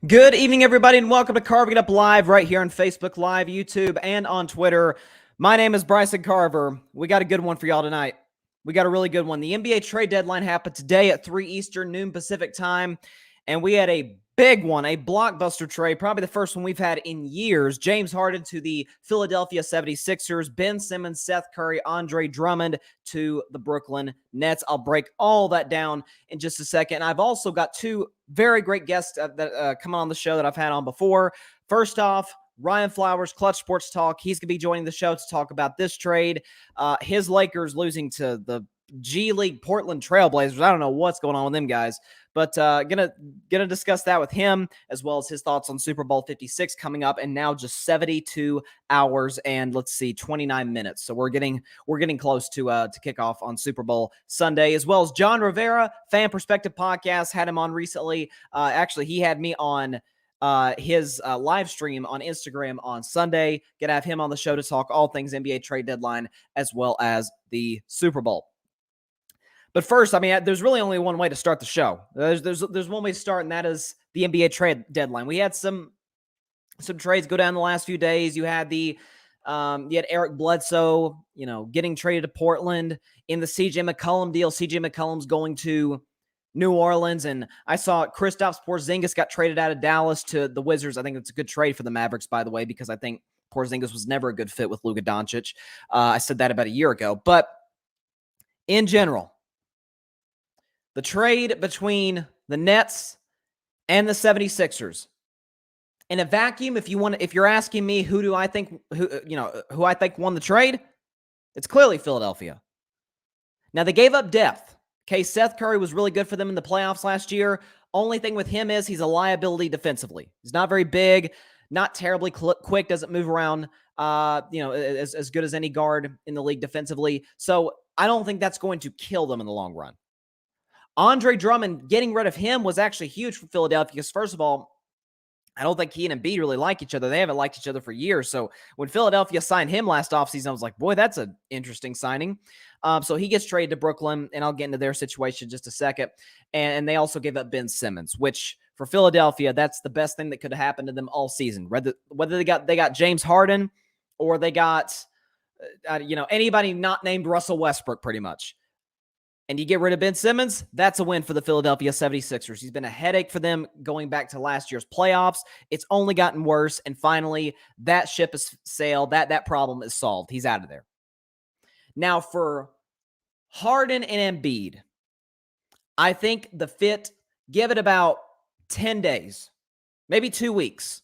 Good evening, everybody, and welcome to Carving It Up Live right here on Facebook Live, YouTube, and on Twitter. My name is Bryson Carver. We got a good one for y'all tonight. We got a really good one. The NBA trade deadline happened today at 3 Eastern, noon Pacific time, and we had a big one, a blockbuster trade, probably the first one we've had in years. James Harden to the Philadelphia 76ers, Ben Simmons, Seth Curry, Andre Drummond to the Brooklyn Nets. I'll break all that down in just a second. I've also got two very great guests that come on the show that I've had on before. First off, Ryan Flowers, Clutch Sports Talk. He's going to be joining the show to talk about this trade. His Lakers losing to the G League Portland Trailblazers. I don't know what's going on with them guys, but gonna discuss that with him, as well as his thoughts on Super Bowl 56 coming up, and now just 72 hours and 29 minutes. So we're getting close to kick off on Super Bowl Sunday, as well as John Rivera, Fan Perspective Podcast. Had him on recently. Actually, he had me on his live stream on Instagram on Sunday. Gonna have him on the show to talk all things NBA trade deadline as well as the Super Bowl. But first, I mean, there's really only one way to start the show. There's one way to start, and that is the NBA trade deadline. We had some trades go down the last few days. You had you had Eric Bledsoe, getting traded to Portland in the CJ McCollum deal. CJ McCollum's going to New Orleans, and I saw Kristaps Porzingis got traded out of Dallas to the Wizards. I think it's a good trade for the Mavericks, by the way, because I think Porzingis was never a good fit with Luka Doncic. I said that about a year ago. But in general, the trade between the Nets and the 76ers. In a vacuum, if you're asking me who I think won the trade, it's clearly Philadelphia. Now, they gave up depth. Okay, Seth Curry was really good for them in the playoffs last year. Only thing with him is he's a liability defensively. He's not very big, not terribly quick, doesn't move around, as good as any guard in the league defensively. So I don't think that's going to kill them in the long run. Andre Drummond, getting rid of him was actually huge for Philadelphia because, first of all, I don't think he and Embiid really like each other. They haven't liked each other for years. So when Philadelphia signed him last offseason, I was like, boy, that's an interesting signing. So he gets traded to Brooklyn, and I'll get into their situation in just a second. And they also gave up Ben Simmons, which for Philadelphia, that's the best thing that could have happened to them all season. Whether they got James Harden or they got anybody not named Russell Westbrook, pretty much. And you get rid of Ben Simmons, that's a win for the Philadelphia 76ers. He's been a headache for them going back to last year's playoffs. It's only gotten worse, and finally, that ship has sailed. That problem is solved. He's out of there. Now, for Harden and Embiid, I think the fit, give it about 10 days, maybe 2 weeks.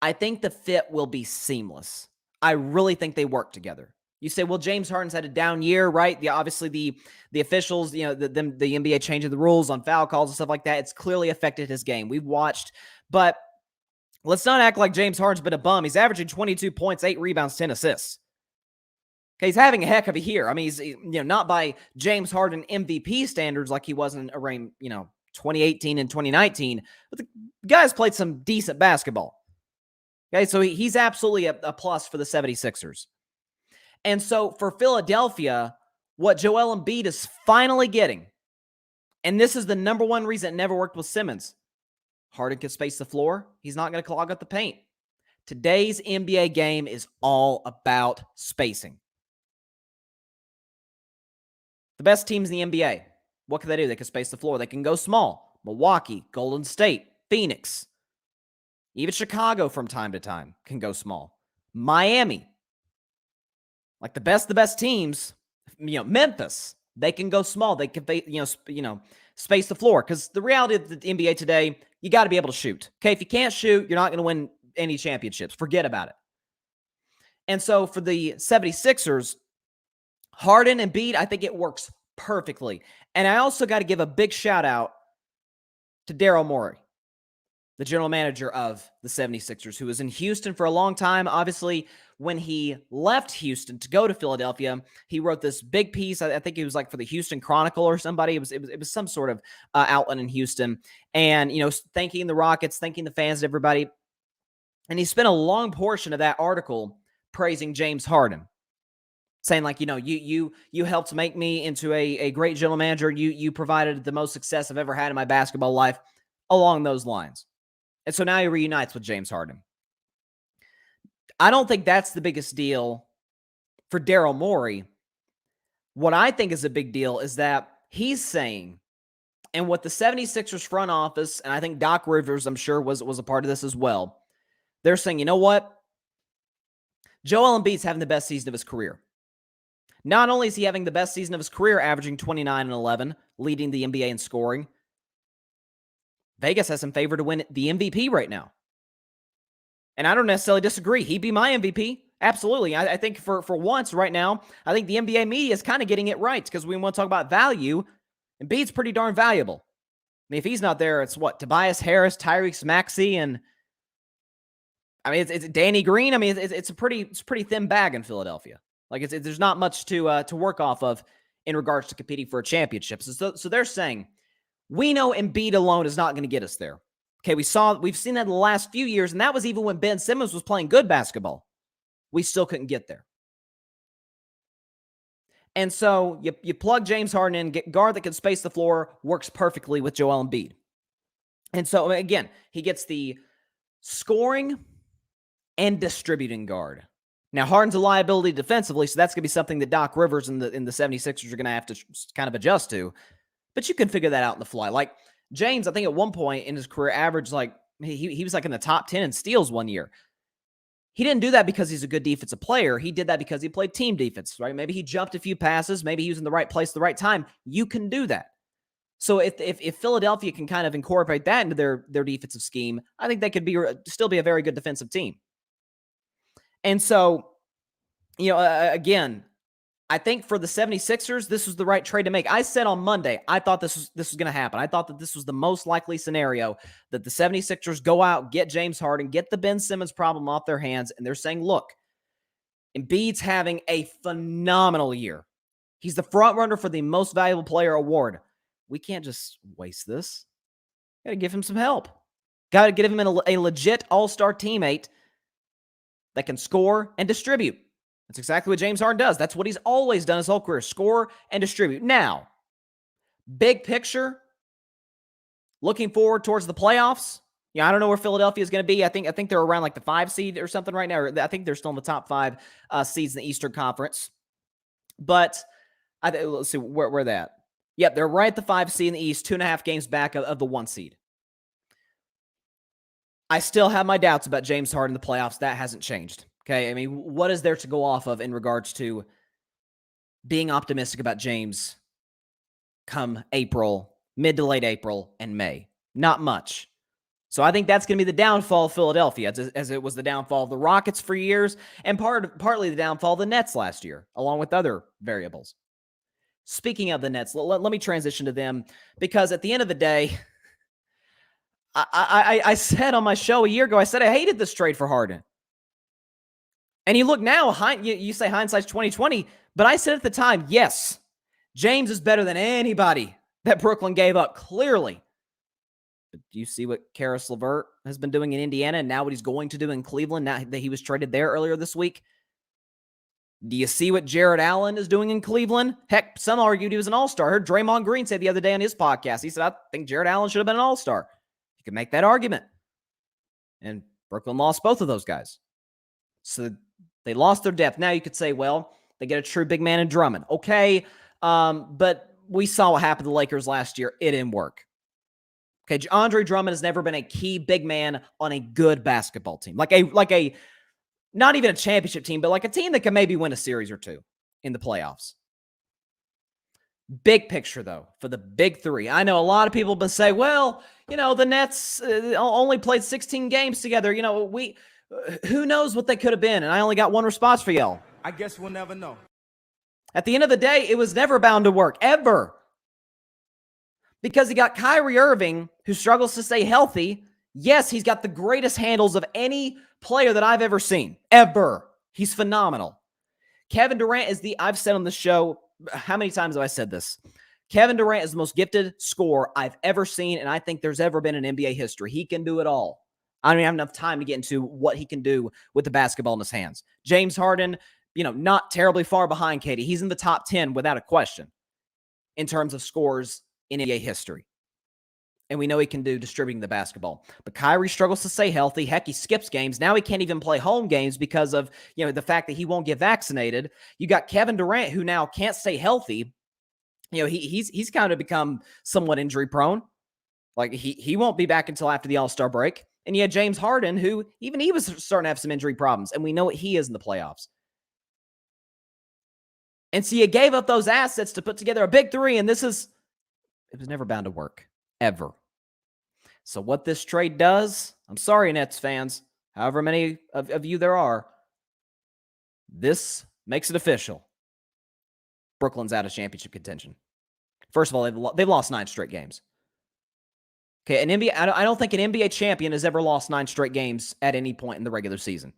I think the fit will be seamless. I really think they work together. You say, well, James Harden's had a down year, right? Obviously, the officials, the NBA changing the rules on foul calls and stuff like that, it's clearly affected his game. We've watched, but let's not act like James Harden's been a bum. He's averaging 22 points, 8 rebounds, 10 assists. Okay, he's having a heck of a year. I mean, he's not by James Harden MVP standards like he was in around 2018 and 2019, but the guy's played some decent basketball. Okay, so he's absolutely a plus for the 76ers. And so for Philadelphia, what Joel Embiid is finally getting, and this is the number one reason it never worked with Simmons, Harden can space the floor. He's not going to clog up the paint. Today's NBA game is all about spacing. The best teams in the NBA, what can they do? They can space the floor. They can go small. Milwaukee, Golden State, Phoenix, even Chicago from time to time can go small. Miami, like the best teams, Memphis, they can go small. They can, space the floor. Because the reality of the NBA today, you got to be able to shoot. Okay, if you can't shoot, you're not going to win any championships. Forget about it. And so for the 76ers, Harden and Embiid, I think it works perfectly. And I also got to give a big shout out to Daryl Morey, the general manager of the 76ers, who was in Houston for a long time. Obviously, when he left Houston to go to Philadelphia, he wrote this big piece. I think it was like for the Houston Chronicle or somebody. It was some sort of outlet in Houston. And, thanking the Rockets, thanking the fans, everybody. And he spent a long portion of that article praising James Harden, saying like, you helped make me into a great general manager. You provided the most success I've ever had in my basketball life, along those lines. And so now he reunites with James Harden. I don't think that's the biggest deal for Daryl Morey. What I think is a big deal is that he's saying, and what the 76ers front office, and I think Doc Rivers, I'm sure, was a part of this as well, they're saying, you know what? Joel Embiid's having the best season of his career. Not only is he having the best season of his career, averaging 29 and 11, leading the NBA in scoring, Vegas has him favored to win the MVP right now. And I don't necessarily disagree. He'd be my MVP. Absolutely. I think for once right now, I think the NBA media is kind of getting it right because we want to talk about value. Embiid's pretty darn valuable. I mean, if he's not there, it's what? Tobias Harris, Tyrese Maxey, and I mean, it's Danny Green. I mean, it's a pretty thin bag in Philadelphia. Like there's not much to work off of in regards to competing for a championship. So they're saying we know Embiid alone is not going to get us there. Okay, we've seen that in the last few years, and that was even when Ben Simmons was playing good basketball. We still couldn't get there. And so you plug James Harden in, get guard that can space the floor, works perfectly with Joel Embiid. And so, again, he gets the scoring and distributing guard. Now, Harden's a liability defensively, so that's going to be something that Doc Rivers and the 76ers are going to have to kind of adjust to. But you can figure that out on the fly. Like, James, I think at one point in his career, averaged like, he was like in the top 10 in steals one year. He didn't do that because he's a good defensive player. He did that because he played team defense, right? Maybe he jumped a few passes. Maybe he was in the right place at the right time. You can do that. So if Philadelphia can kind of incorporate that into their defensive scheme, I think they could still be a very good defensive team. And so, again, I think for the 76ers, this was the right trade to make. I said on Monday, I thought this was going to happen. I thought that this was the most likely scenario, that the 76ers go out, get James Harden, get the Ben Simmons problem off their hands, and they're saying, look, Embiid's having a phenomenal year. He's the front runner for the most valuable player award. We can't just waste this. Got to give him some help. Got to get him a legit all-star teammate that can score and distribute. That's exactly what James Harden does. That's what he's always done his whole career, score and distribute. Now, big picture, looking forward towards the playoffs. I don't know where Philadelphia is going to be. I think they're around like the 5 seed or something right now. I think they're still in the top 5 seeds in the Eastern Conference. But let's see where they're at. Yep, they're right at the 5 seed in the East, 2.5 games back of the 1 seed. I still have my doubts about James Harden in the playoffs. That hasn't changed. Okay, I mean, what is there to go off of in regards to being optimistic about James come April, mid to late April and May? Not much. So I think that's going to be the downfall of Philadelphia, as it was the downfall of the Rockets for years, and partly the downfall of the Nets last year, along with other variables. Speaking of the Nets, let me transition to them, because at the end of the day, I said on my show a year ago, I said I hated this trade for Harden. And you look now, you say hindsight's 2020, but I said at the time, yes, James is better than anybody that Brooklyn gave up, clearly. But do you see what Karis LeVert has been doing in Indiana, and now what he's going to do in Cleveland, now that he was traded there earlier this week? Do you see what Jared Allen is doing in Cleveland? Heck, some argued he was an all-star. I heard Draymond Green say the other day on his podcast, he said, I think Jared Allen should have been an all-star. You can make that argument. And Brooklyn lost both of those guys. So they lost their depth. Now you could say, well, they get a true big man in Drummond. Okay, but we saw what happened to the Lakers last year. It didn't work. Okay, Andre Drummond has never been a key big man on a good basketball team. Like a not even a championship team, but like a team that can maybe win a series or two in the playoffs. Big picture, though, for the big three. I know a lot of people have been saying, well, the Nets only played 16 games together. Who knows what they could have been? And I only got one response for y'all. I guess we'll never know. At the end of the day, it was never bound to work, ever. Because he got Kyrie Irving, who struggles to stay healthy. Yes, he's got the greatest handles of any player that I've ever seen, ever. He's phenomenal. Kevin Durant I've said on the show, how many times have I said this? Kevin Durant is the most gifted scorer I've ever seen, and I think there's ever been in NBA history. He can do it all. I don't even have enough time to get into what he can do with the basketball in his hands. James Harden, not terribly far behind KD. He's in the top 10 without a question in terms of scores in NBA history. And we know he can do distributing the basketball. But Kyrie struggles to stay healthy. Heck, he skips games. Now he can't even play home games because of, the fact that he won't get vaccinated. You got Kevin Durant, who now can't stay healthy. He's kind of become somewhat injury prone. Like he won't be back until after the All-Star break. And you had James Harden, who even he was starting to have some injury problems. And we know what he is in the playoffs. And so you gave up those assets to put together a big three. And it was never bound to work. Ever. So what this trade does, I'm sorry, Nets fans, however many of you there are, this makes it official. Brooklyn's out of championship contention. First of all, they've lost 9 straight games. Okay, I don't think an NBA champion has ever lost 9 straight games at any point in the regular season,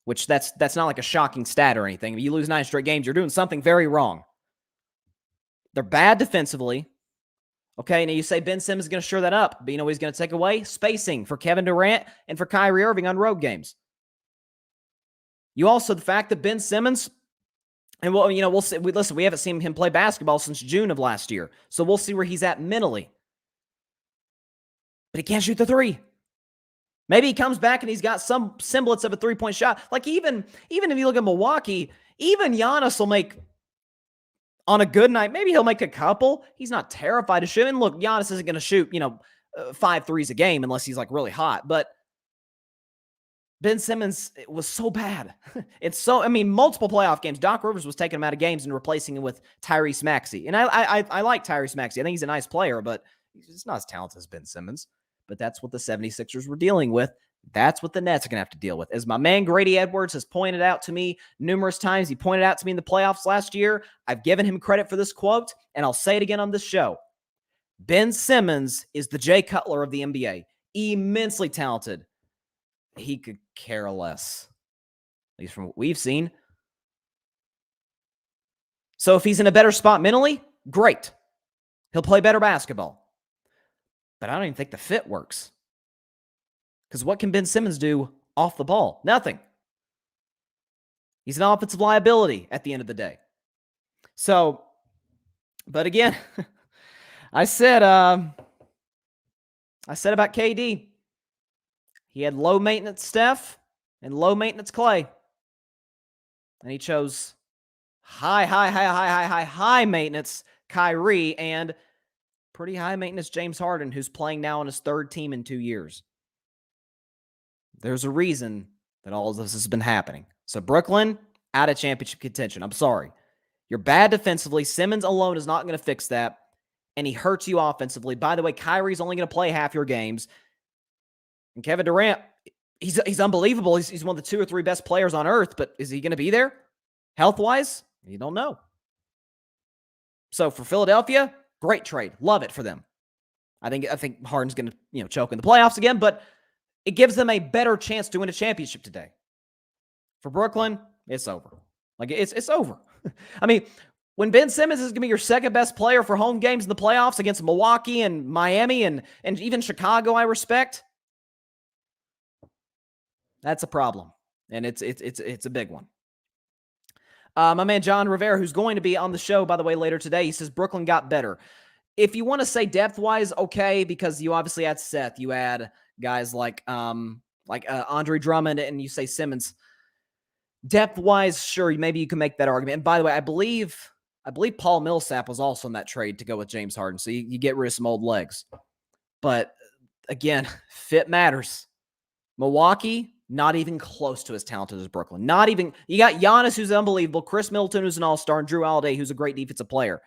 which that's not like a shocking stat or anything. If you lose 9 straight games, you're doing something very wrong. They're bad defensively. Okay, now you say Ben Simmons is going to shore that up, but you know what he's going to take away? Spacing for Kevin Durant and for Kyrie Irving on road games. You also, the fact that Ben Simmons, and we'll see. We haven't seen him play basketball since June of last year, so we'll see where he's at mentally. But he can't shoot the three. Maybe he comes back and he's got some semblance of a three-point shot. Like even if you look at Milwaukee, even Giannis will make, on a good night, maybe he'll make a couple. He's not terrified to shoot. And look, Giannis isn't going to shoot, 5 threes a game unless he's like really hot. But Ben Simmons was so bad. Multiple playoff games. Doc Rivers was taking him out of games and replacing him with Tyrese Maxey. And I like Tyrese Maxey. I think he's a nice player, but he's not as talented as Ben Simmons. But that's what the 76ers were dealing with. That's what the Nets are going to have to deal with. As my man Grady Edwards has pointed out to me numerous times, he pointed out to me in the playoffs last year. I've given him credit for this quote, and I'll say it again on this show. Ben Simmons is the Jay Cutler of the NBA. Immensely talented. He could care less, at least from what we've seen. So if he's in a better spot mentally, great. He'll play better basketball. But I don't even think the fit works. Because what can Ben Simmons do off the ball? Nothing. He's an offensive liability at the end of the day. So, but again, I said about KD. He had low maintenance Steph and low maintenance Clay. And he chose high maintenance Kyrie and pretty high maintenance James Harden, who's playing now on his 3rd team in 2 years. There's a reason that all of this has been happening. So Brooklyn, out of championship contention. I'm sorry. You're bad defensively. Simmons alone is not going to fix that. And he hurts you offensively. By the way, Kyrie's only going to play half your games. And Kevin Durant, he's unbelievable. He's one of the 2 or 3 best players on earth. But is he going to be there health-wise? You don't know. So for Philadelphia, great trade. Love it for them. I think Harden's going to, choke in the playoffs again, but it gives them a better chance to win a championship today. For Brooklyn, it's over. Like it's over. When Ben Simmons is going to be your 2nd best player for home games in the playoffs against Milwaukee and Miami and even Chicago, I respect. That's a problem. And it's a big one. My man John Rivera, who's going to be on the show, by the way, later today, he says Brooklyn got better. If you want to say depth-wise, okay, because you obviously had Seth. You had guys like Andre Drummond, and you say Simmons. Depth-wise, sure, maybe you can make that argument. And by the way, I believe Paul Millsap was also in that trade to go with James Harden, so you get rid of some old legs. But again, fit matters. Milwaukee, not even close to as talented as Brooklyn. Not even. You got Giannis, who's unbelievable, Chris Middleton, who's an all-star, and Drew Holiday, who's a great defensive player.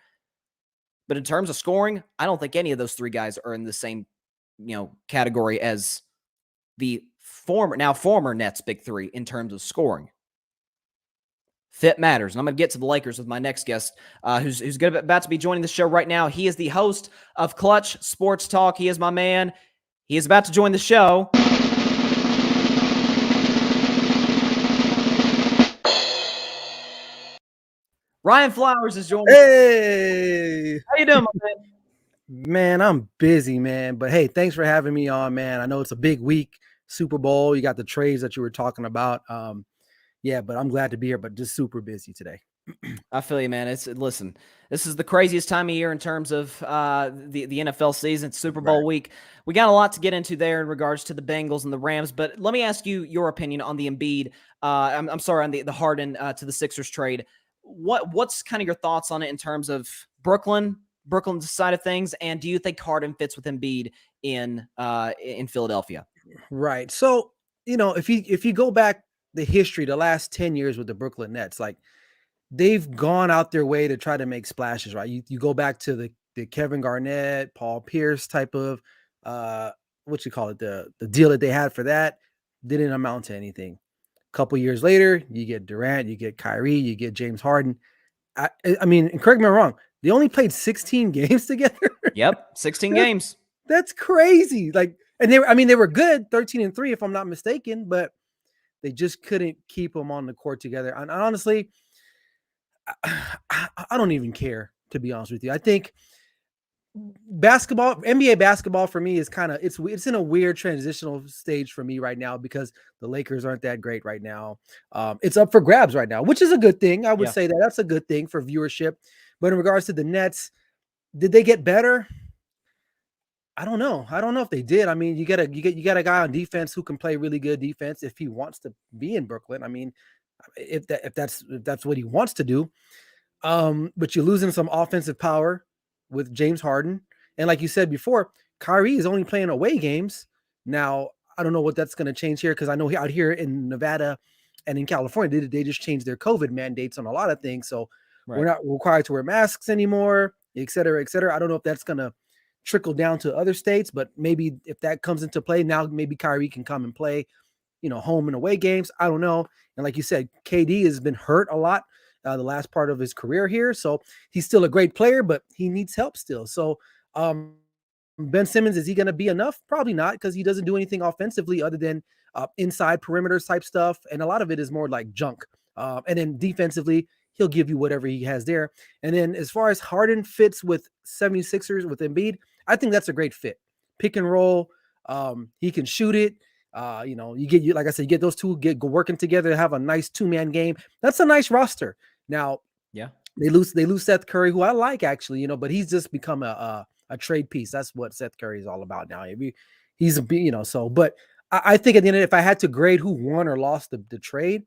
But in terms of scoring, I don't think any of those 3 guys are in the same, category as the former Nets big 3 in terms of scoring. Fit matters. And I'm going to get to the Lakers with my next guest, who's about to be joining the show right now. He is the host of Clutch Sports Talk. He is my man. He is about to join the show. Ryan Flowers is joining. Hey! How you doing, my man? Man, I'm busy, man. But hey, thanks for having me on, man. I know it's a big week, Super Bowl. You got the trades that you were talking about. But I'm glad to be here, but just super busy today. I feel you, man. Listen. This is the craziest time of year in terms of the NFL season. It's Super Right. Bowl week. We got a lot to get into there in regards to the Bengals and the Rams. But let me ask you your opinion on the Embiid. I'm sorry, on the Harden to the Sixers trade. What's kind of your thoughts on it in terms of Brooklyn's side of things, and do you think Harden fits with Embiid in Philadelphia? Right. So, if you go back the history, the last 10 years with the Brooklyn Nets, like they've gone out their way to try to make splashes, right? You go back to the Kevin Garnett, Paul Pierce type of what you call it, the deal that they had for that didn't amount to anything. A couple years later, you get Durant, you get Kyrie, you get James Harden. I mean, and correct me if I'm wrong, they only played 16 games together. Yep, 16 That- games. That's crazy. Like, and they were good, 13-3, if I'm not mistaken, but they just couldn't keep them on the court together. And honestly, I don't even care, to be honest with you. I think NBA basketball for me is kind of it's in a weird transitional stage for me right now because the Lakers aren't that great right now. It's up for grabs right now, which is a good thing. I would say that's a good thing for viewership. But in regards to the Nets, did they get better? I don't know. I don't know if they did. I mean, you got a guy on defense who can play really good defense if he wants to be in Brooklyn. I mean, if that's what he wants to do. But you're losing some offensive power with James Harden. And like you said before, Kyrie is only playing away games. Now, I don't know what that's going to change here because I know out here in Nevada and in California, they just changed their COVID mandates on a lot of things. So we're not required to wear masks anymore, et cetera, et cetera. I don't know if that's going to trickle down to other states, but maybe if that comes into play, now maybe Kyrie can come and play, home and away games. I don't know. And like you said, KD has been hurt a lot the last part of his career here. So he's still a great player, but he needs help still. So Ben Simmons, is he going to be enough? Probably not, because he doesn't do anything offensively other than inside perimeter type stuff. And a lot of it is more like junk. And then defensively, he'll give you whatever he has there. And then as far as Harden fits with 76ers with Embiid, I think that's a great fit. Pick and roll. He can shoot it. Like I said, you get those two working together to have a nice 2-man game. That's a nice roster. Now, they lose Seth Curry, who I like actually, but he's just become a trade piece. That's what Seth Curry is all about now. He's but I think at the end of it, if I had to grade who won or lost the trade,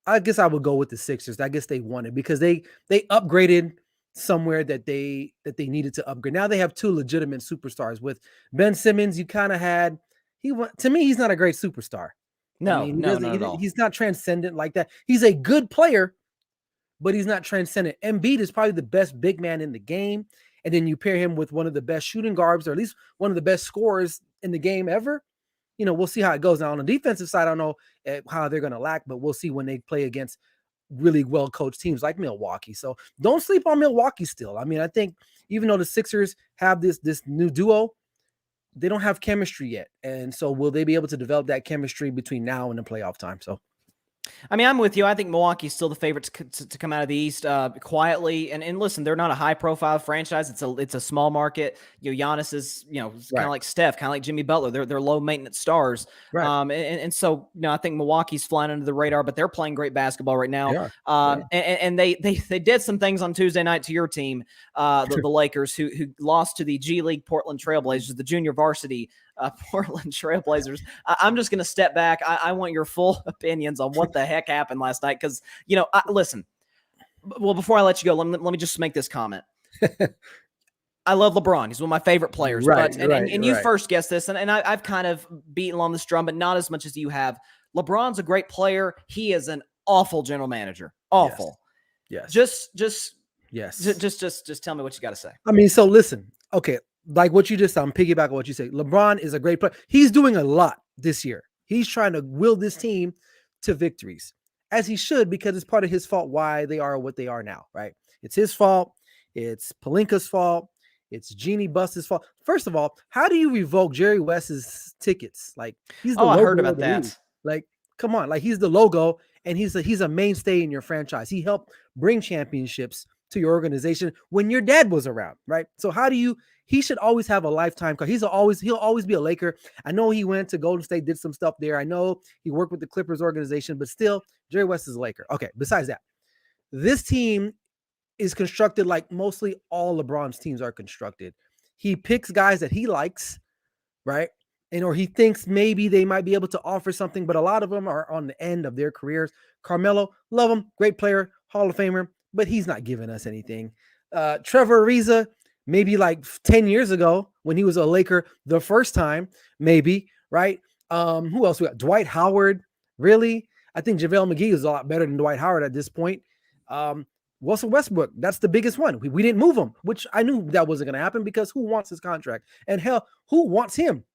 I guess I would go with the Sixers. I guess they won it because they upgraded somewhere that they needed to upgrade. Now they have two legitimate superstars. With Ben Simmons, you kind of had to me, he's not a great superstar. No, not at all. He's not transcendent like that. He's a good player, but he's not transcendent. Embiid is probably the best big man in the game. And then you pair him with one of the best shooting guards, or at least one of the best scorers in the game ever. We'll see how it goes. Now on the defensive side, I don't know how they're going to lack, but we'll see when they play against really well-coached teams like Milwaukee. So don't sleep on Milwaukee still. I mean, I think even though the Sixers have this new duo, they don't have chemistry yet. And so will they be able to develop that chemistry between now and the playoff time? So I mean, I'm with you. I think Milwaukee's still the favorite to come out of the East quietly. And listen, they're not a high-profile franchise. It's a small market. Giannis is kind of like Steph, kind of like Jimmy Butler. They're low-maintenance stars. Right. And so I think Milwaukee's flying under the radar, but they're playing great basketball right now. And they did some things on Tuesday night to your team, the Lakers, who lost to the G League Portland Trailblazers, the junior varsity Portland Trailblazers. I'm just going to step back. I want your full opinions on what the heck happened last night. Because, listen, well, before I let you go, let me just make this comment. I love LeBron. He's one of my favorite players. Right, and you first guessed this, and I've kind of beaten on this drum, but not as much as you have. LeBron's a great player. He is an awful general manager. Awful. Yes. Just tell me what you got to say. I mean, so listen, okay. Like what you just said, I'm piggybacking on what you say. LeBron is a great player. He's doing a lot this year. He's trying to will this team to victories, as he should, because it's part of his fault why they are what they are now, right? It's his fault. It's Pelinka's fault. It's Jeannie Buss's fault. First of all, how do you revoke Jerry West's tickets? Like, he's the logo. I heard about that. League. Like, come on. Like, he's the logo, and he's a mainstay in your franchise. He helped bring championships to your organization when your dad was around, right? So he should always have a lifetime card. He'll always be a Laker. I know he went to Golden State, did some stuff there. I know he worked with the Clippers organization, but still, Jerry West is a Laker. Okay, besides that, this team is constructed like mostly all LeBron's teams are constructed. He picks guys that he likes, right? Or he thinks maybe they might be able to offer something, but a lot of them are on the end of their careers. Carmelo, love him, great player, Hall of Famer, but he's not giving us anything. Trevor Ariza, maybe like 10 years ago when he was a Laker the first time, maybe, right? Who else we got? Dwight Howard, really? I think JaVale McGee is a lot better than Dwight Howard at this point. Russell Westbrook, that's the biggest one. We didn't move him, which I knew that wasn't going to happen because who wants his contract? And hell, who wants him?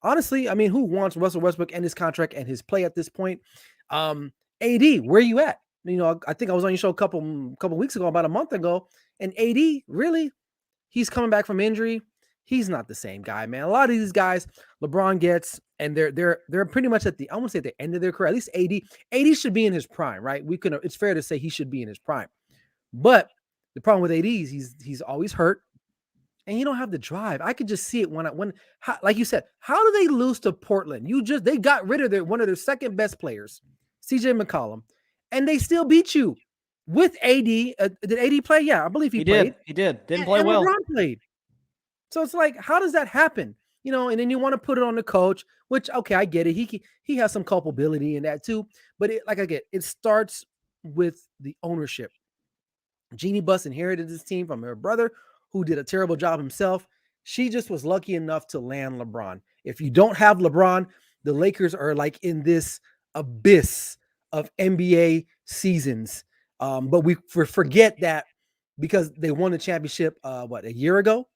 Honestly, I mean, who wants Russell Westbrook and his contract and his play at this point? AD, where are you at? You know, I think I was on your show a couple weeks ago, about a month ago, and AD, really? He's coming back from injury. He's not the same guy, man. A lot of these guys LeBron gets, and they're pretty much at I want to say at the end of their career. At least AD should be in his prime, right? It's fair to say he should be in his prime. But the problem with AD is he's always hurt, and you don't have the drive. I could just see it like you said, how do they lose to Portland? They got rid of one of their second best players, CJ McCollum, and they still beat you with AD. Did AD play? Yeah, I believe he played. He did. Didn't play well. LeBron played. So it's like, how does that happen? You know, and then you want to put it on the coach, which, okay, I get it. He has some culpability in that too. But it starts with the ownership. Jeannie Buss inherited this team from her brother, who did a terrible job himself. She just was lucky enough to land LeBron. If you don't have LeBron, the Lakers are like in this abyss of NBA seasons. But we forget that because they won the championship, a year ago?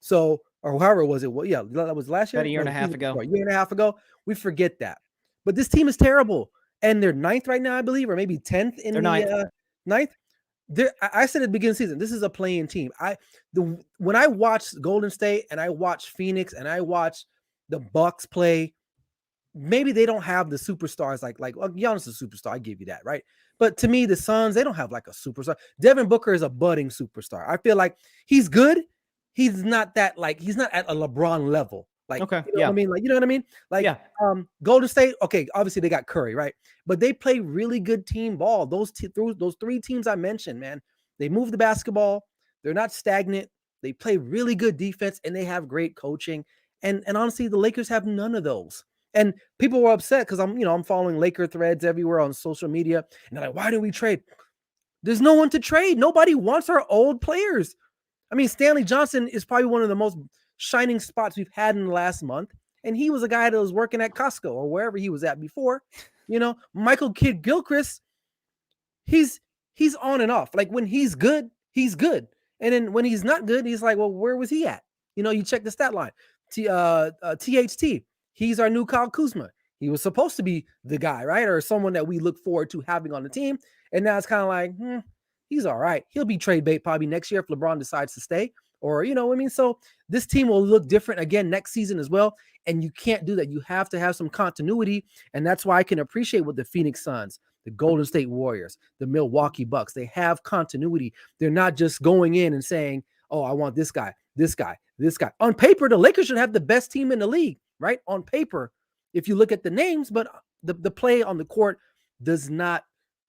So, or however was it? Well, yeah, that was last year. About a year and a half ago. A year and a half ago. We forget that. But this team is terrible. And they're 9th right now, I believe, or maybe 10th in the 9th. I said at the beginning of the season, this is a playing team. When I watch Golden State and I watch Phoenix and I watch the Bucks play, maybe they don't have the superstars like Giannis is a superstar. I give you that, right? But to me, the Suns, they don't have like a superstar. Devin Booker is a budding superstar. I feel like he's good. He's not at a LeBron level. Like, okay, you know what I mean? Like, you know what I mean? Like, yeah. Golden State, okay, obviously they got Curry, right? But they play really good team ball. Those three teams I mentioned, man, they move the basketball. They're not stagnant. They play really good defense, and they have great coaching. And honestly, the Lakers have none of those. And people were upset because I'm following Laker threads everywhere on social media, and they're like, "Why do we trade?" There's no one to trade. Nobody wants our old players. I mean, Stanley Johnson is probably one of the most shining spots we've had in the last month. And he was a guy that was working at Costco or wherever he was at before. You know, Michael Kidd-Gilchrist, he's on and off. Like when he's good, he's good. And then when he's not good, he's like, well, where was he at? You know, you check the stat line. THT, he's our new Kyle Kuzma. He was supposed to be the guy, right? Or someone that we look forward to having on the team. And now it's kind of like, he's all right. He'll be trade bait probably next year if LeBron decides to stay. Or, you know what I mean? So this team will look different again next season as well. And you can't do that. You have to have some continuity. And that's why I can appreciate what the Phoenix Suns, the Golden State Warriors, the Milwaukee Bucks, they have continuity. They're not just going in and saying, oh, I want this guy, this guy, this guy. On paper, the Lakers should have the best team in the league, right? On paper, if you look at the names, but the play on the court does not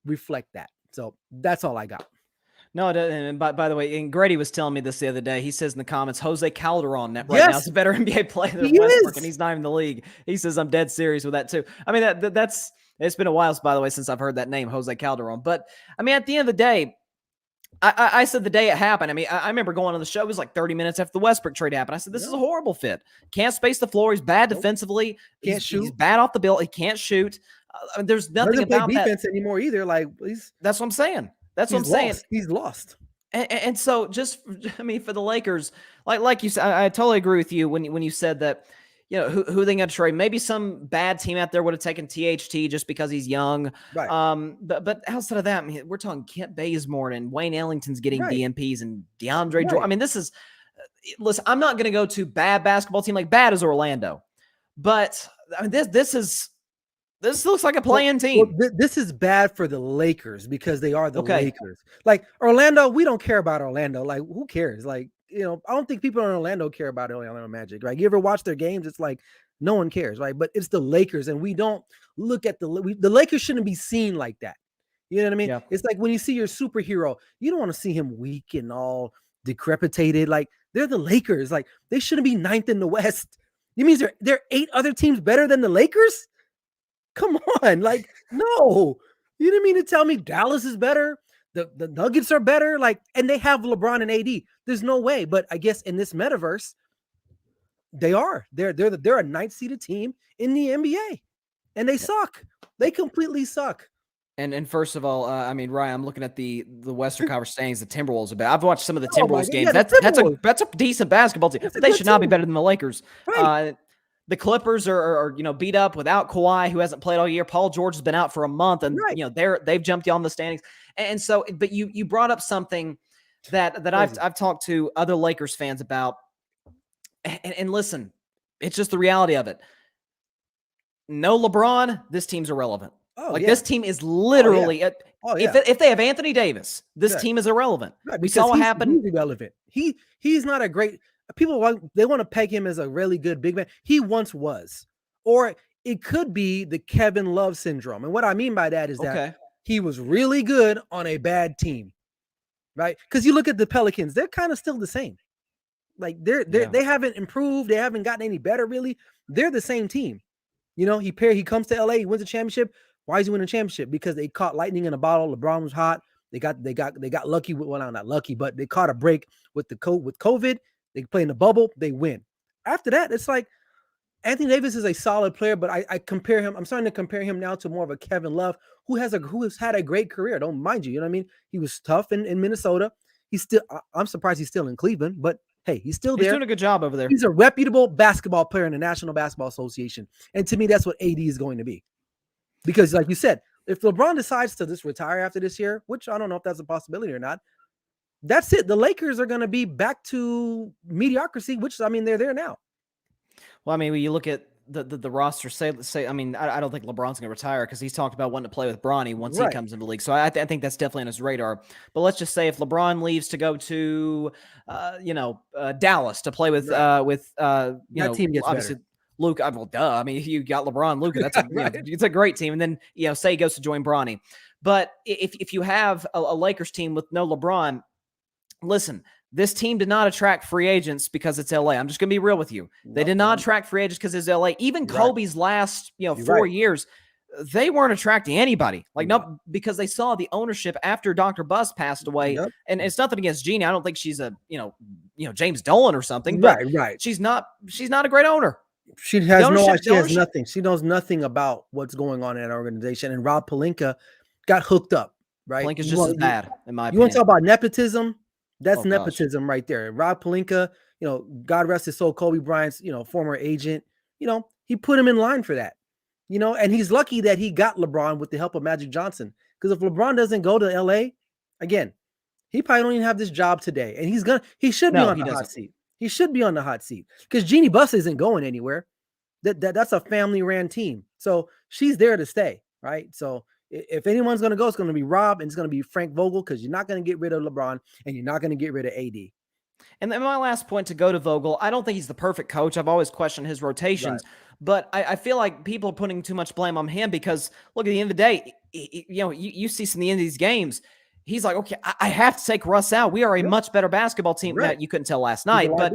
reflect that. So that's all I got. No, and by the way, and Grady was telling me this the other day. He says in the comments, Jose Calderon right now is a better NBA player than Westbrook, and he's not even in the league. He says, I'm dead serious with that too. I mean, that's it's been a while, by the way, since I've heard that name, Jose Calderon. But I mean, at the end of the day, I said the day it happened. I mean, I remember going on the show. It was like 30 minutes after the Westbrook trade happened. I said, this is a horrible fit. Can't space the floor. He's bad defensively. Can't shoot. He's bad off the bill. He can't shoot. There's nothing about defense anymore either. Like, that's what I'm saying. That's what I'm saying. He's lost. And so just, I mean, for the Lakers, like you said, I totally agree with you when you said that, you know, who they going to trade. Maybe some bad team out there would have taken THT just because he's young. Right. But outside of that, I mean, we're talking Kent Bazemore and Wayne Ellington's getting DMPs and DeAndre Jordan. I mean, this is, listen, I'm not going to go to bad basketball team. Like bad as Orlando. But I mean, this is This looks like a play-in team. This is bad for the Lakers because they are the Okay. Lakers. Like Orlando, we don't care about Orlando. Like, who cares? Like, I don't think people in Orlando care about Orlando Magic. Right? You ever watch their games? It's like no one cares, right? But it's the Lakers, and we don't look at the Lakers shouldn't be seen like that. You know what I mean? Yeah. It's like when you see your superhero, you don't want to see him weak and all decrepitated. Like, they're the Lakers. Like, they shouldn't be ninth in the West. It means there are 8 other teams better than the Lakers? Come on, like, no. You didn't mean to tell me Dallas is better. The Nuggets are better, like, and they have LeBron and AD. There's no way. But I guess in this metaverse, they are. They're a 9th seeded team in the NBA, and they suck. They completely suck. And first of all, I mean, Ryan, I'm looking at the Western Conference standings. The Timberwolves are bad. I've watched some of the Timberwolves games. Yeah, that's a decent basketball team. They should not be better than the Lakers. Right. The Clippers are beat up without Kawhi, who hasn't played all year. Paul George has been out for a month, and they've jumped on the standings. And so, but you brought up something that I've talked to other Lakers fans about, and listen, it's just the reality of it. No LeBron, this team's irrelevant. This team is literally if they have Anthony Davis, this team is irrelevant. Right, we saw what happened. He's irrelevant. He's not a great. People want to peg him as a really good big man. He once was, or it could be the Kevin Love syndrome. And what I mean by that is that he was really good on a bad team, right? Because you look at the Pelicans, they're kind of still the same. Like they haven't improved. They haven't gotten any better, really. They're the same team. He comes to LA, he wins a championship. Why is he winning a championship? Because they caught lightning in a bottle. LeBron was hot. They got lucky. Well, not lucky, but they caught a break with COVID. They play in the bubble. They win. After that, it's like Anthony Davis is a solid player, but I compare him. I'm starting to compare him now to more of a Kevin Love, who has had a great career. Don't mind you. You know what I mean? He was tough in Minnesota. I'm surprised he's still in Cleveland, but hey, he's still there. He's doing a good job over there. He's a reputable basketball player in the National Basketball Association. And to me, that's what AD is going to be. Because like you said, if LeBron decides to just retire after this year, which I don't know if that's a possibility or not, that's it. The Lakers are going to be back to mediocrity, which, I mean, they're there now. Well, I mean, when you look at the roster, say, I mean, I don't think LeBron's going to retire because he's talked about wanting to play with Bronny once he comes into the league. So I think that's definitely on his radar. But let's just say if LeBron leaves to go to, Dallas to play with, that team gets obviously better. Luke, well, duh. I mean, you got LeBron, Luka. That's it's a great team. And then say he goes to join Bronny. But if you have a Lakers team with no LeBron, listen, this team did not attract free agents because it's LA. I'm just going to be real with you. They did not attract free agents because it's LA. Even Kobe's last 4 years, they weren't attracting anybody. Because they saw the ownership after Dr. Buss passed away. And it's nothing against Jeannie. I don't think she's a James Dolan or something. But she's not a great owner. She has nothing. She knows nothing about what's going on in that organization. And Rob Pelinka got hooked up, right? Pelinka's just as bad, in my opinion. You want to talk about nepotism? That's nepotism right there. And Rob Pelinka, God rest his soul, Kobe Bryant's, former agent, he put him in line for that, and he's lucky that he got LeBron with the help of Magic Johnson. Because if LeBron doesn't go to LA, again, he probably don't even have this job today. And he should be on the hot seat. He should be on the hot seat because Jeannie Buss isn't going anywhere. That's a family ran team. So she's there to stay, right? So if anyone's going to go, it's going to be Rob and it's going to be Frank Vogel because you're not going to get rid of LeBron and you're not going to get rid of AD. And then my last point to go to Vogel, I don't think he's the perfect coach. I've always questioned his rotations, but I feel like people are putting too much blame on him because, look, at the end of the day, you see some of the end of these games, he's like, okay, I have to take Russ out. We are a much better basketball team that you couldn't tell last night, but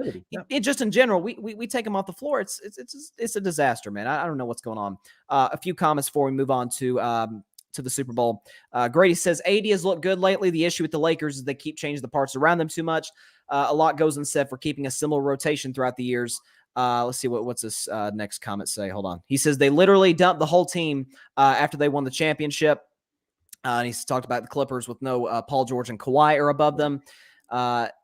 it just in general, we take him off the floor. It's a disaster, man. I don't know what's going on. A few comments before we move on to the Super Bowl. Grady says, AD has looked good lately. The issue with the Lakers is they keep changing the parts around them too much. A lot goes unsaid for keeping a similar rotation throughout the years. Let's see what's this next comment say. Hold on. He says they literally dumped the whole team after they won the championship. And he's talked about the Clippers with no Paul George and Kawhi are above them.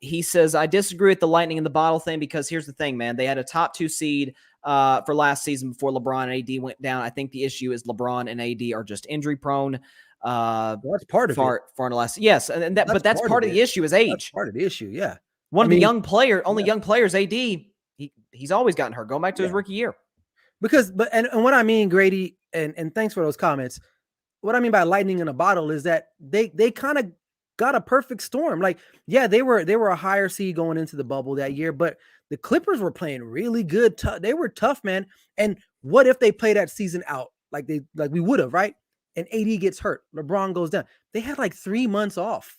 He says, I disagree with the lightning in the bottle thing because here's the thing, man. They had a top 2 seed for last season before LeBron and AD went down. I think the issue is LeBron and AD are just injury prone. That's part of it. Far in the last, yes, and that's part of the issue is age. That's part of the issue, yeah. The young players, AD, he's always gotten hurt going back to his rookie year. And what I mean, Grady, and thanks for those comments. What I mean by lightning in a bottle is that they kind of got a perfect storm. Like, yeah, they were a higher seed going into the bubble that year, but the Clippers were playing really good. They were tough, man. And what if they play that season out like we would have, right? And AD gets hurt, LeBron goes down. They had like 3 months off.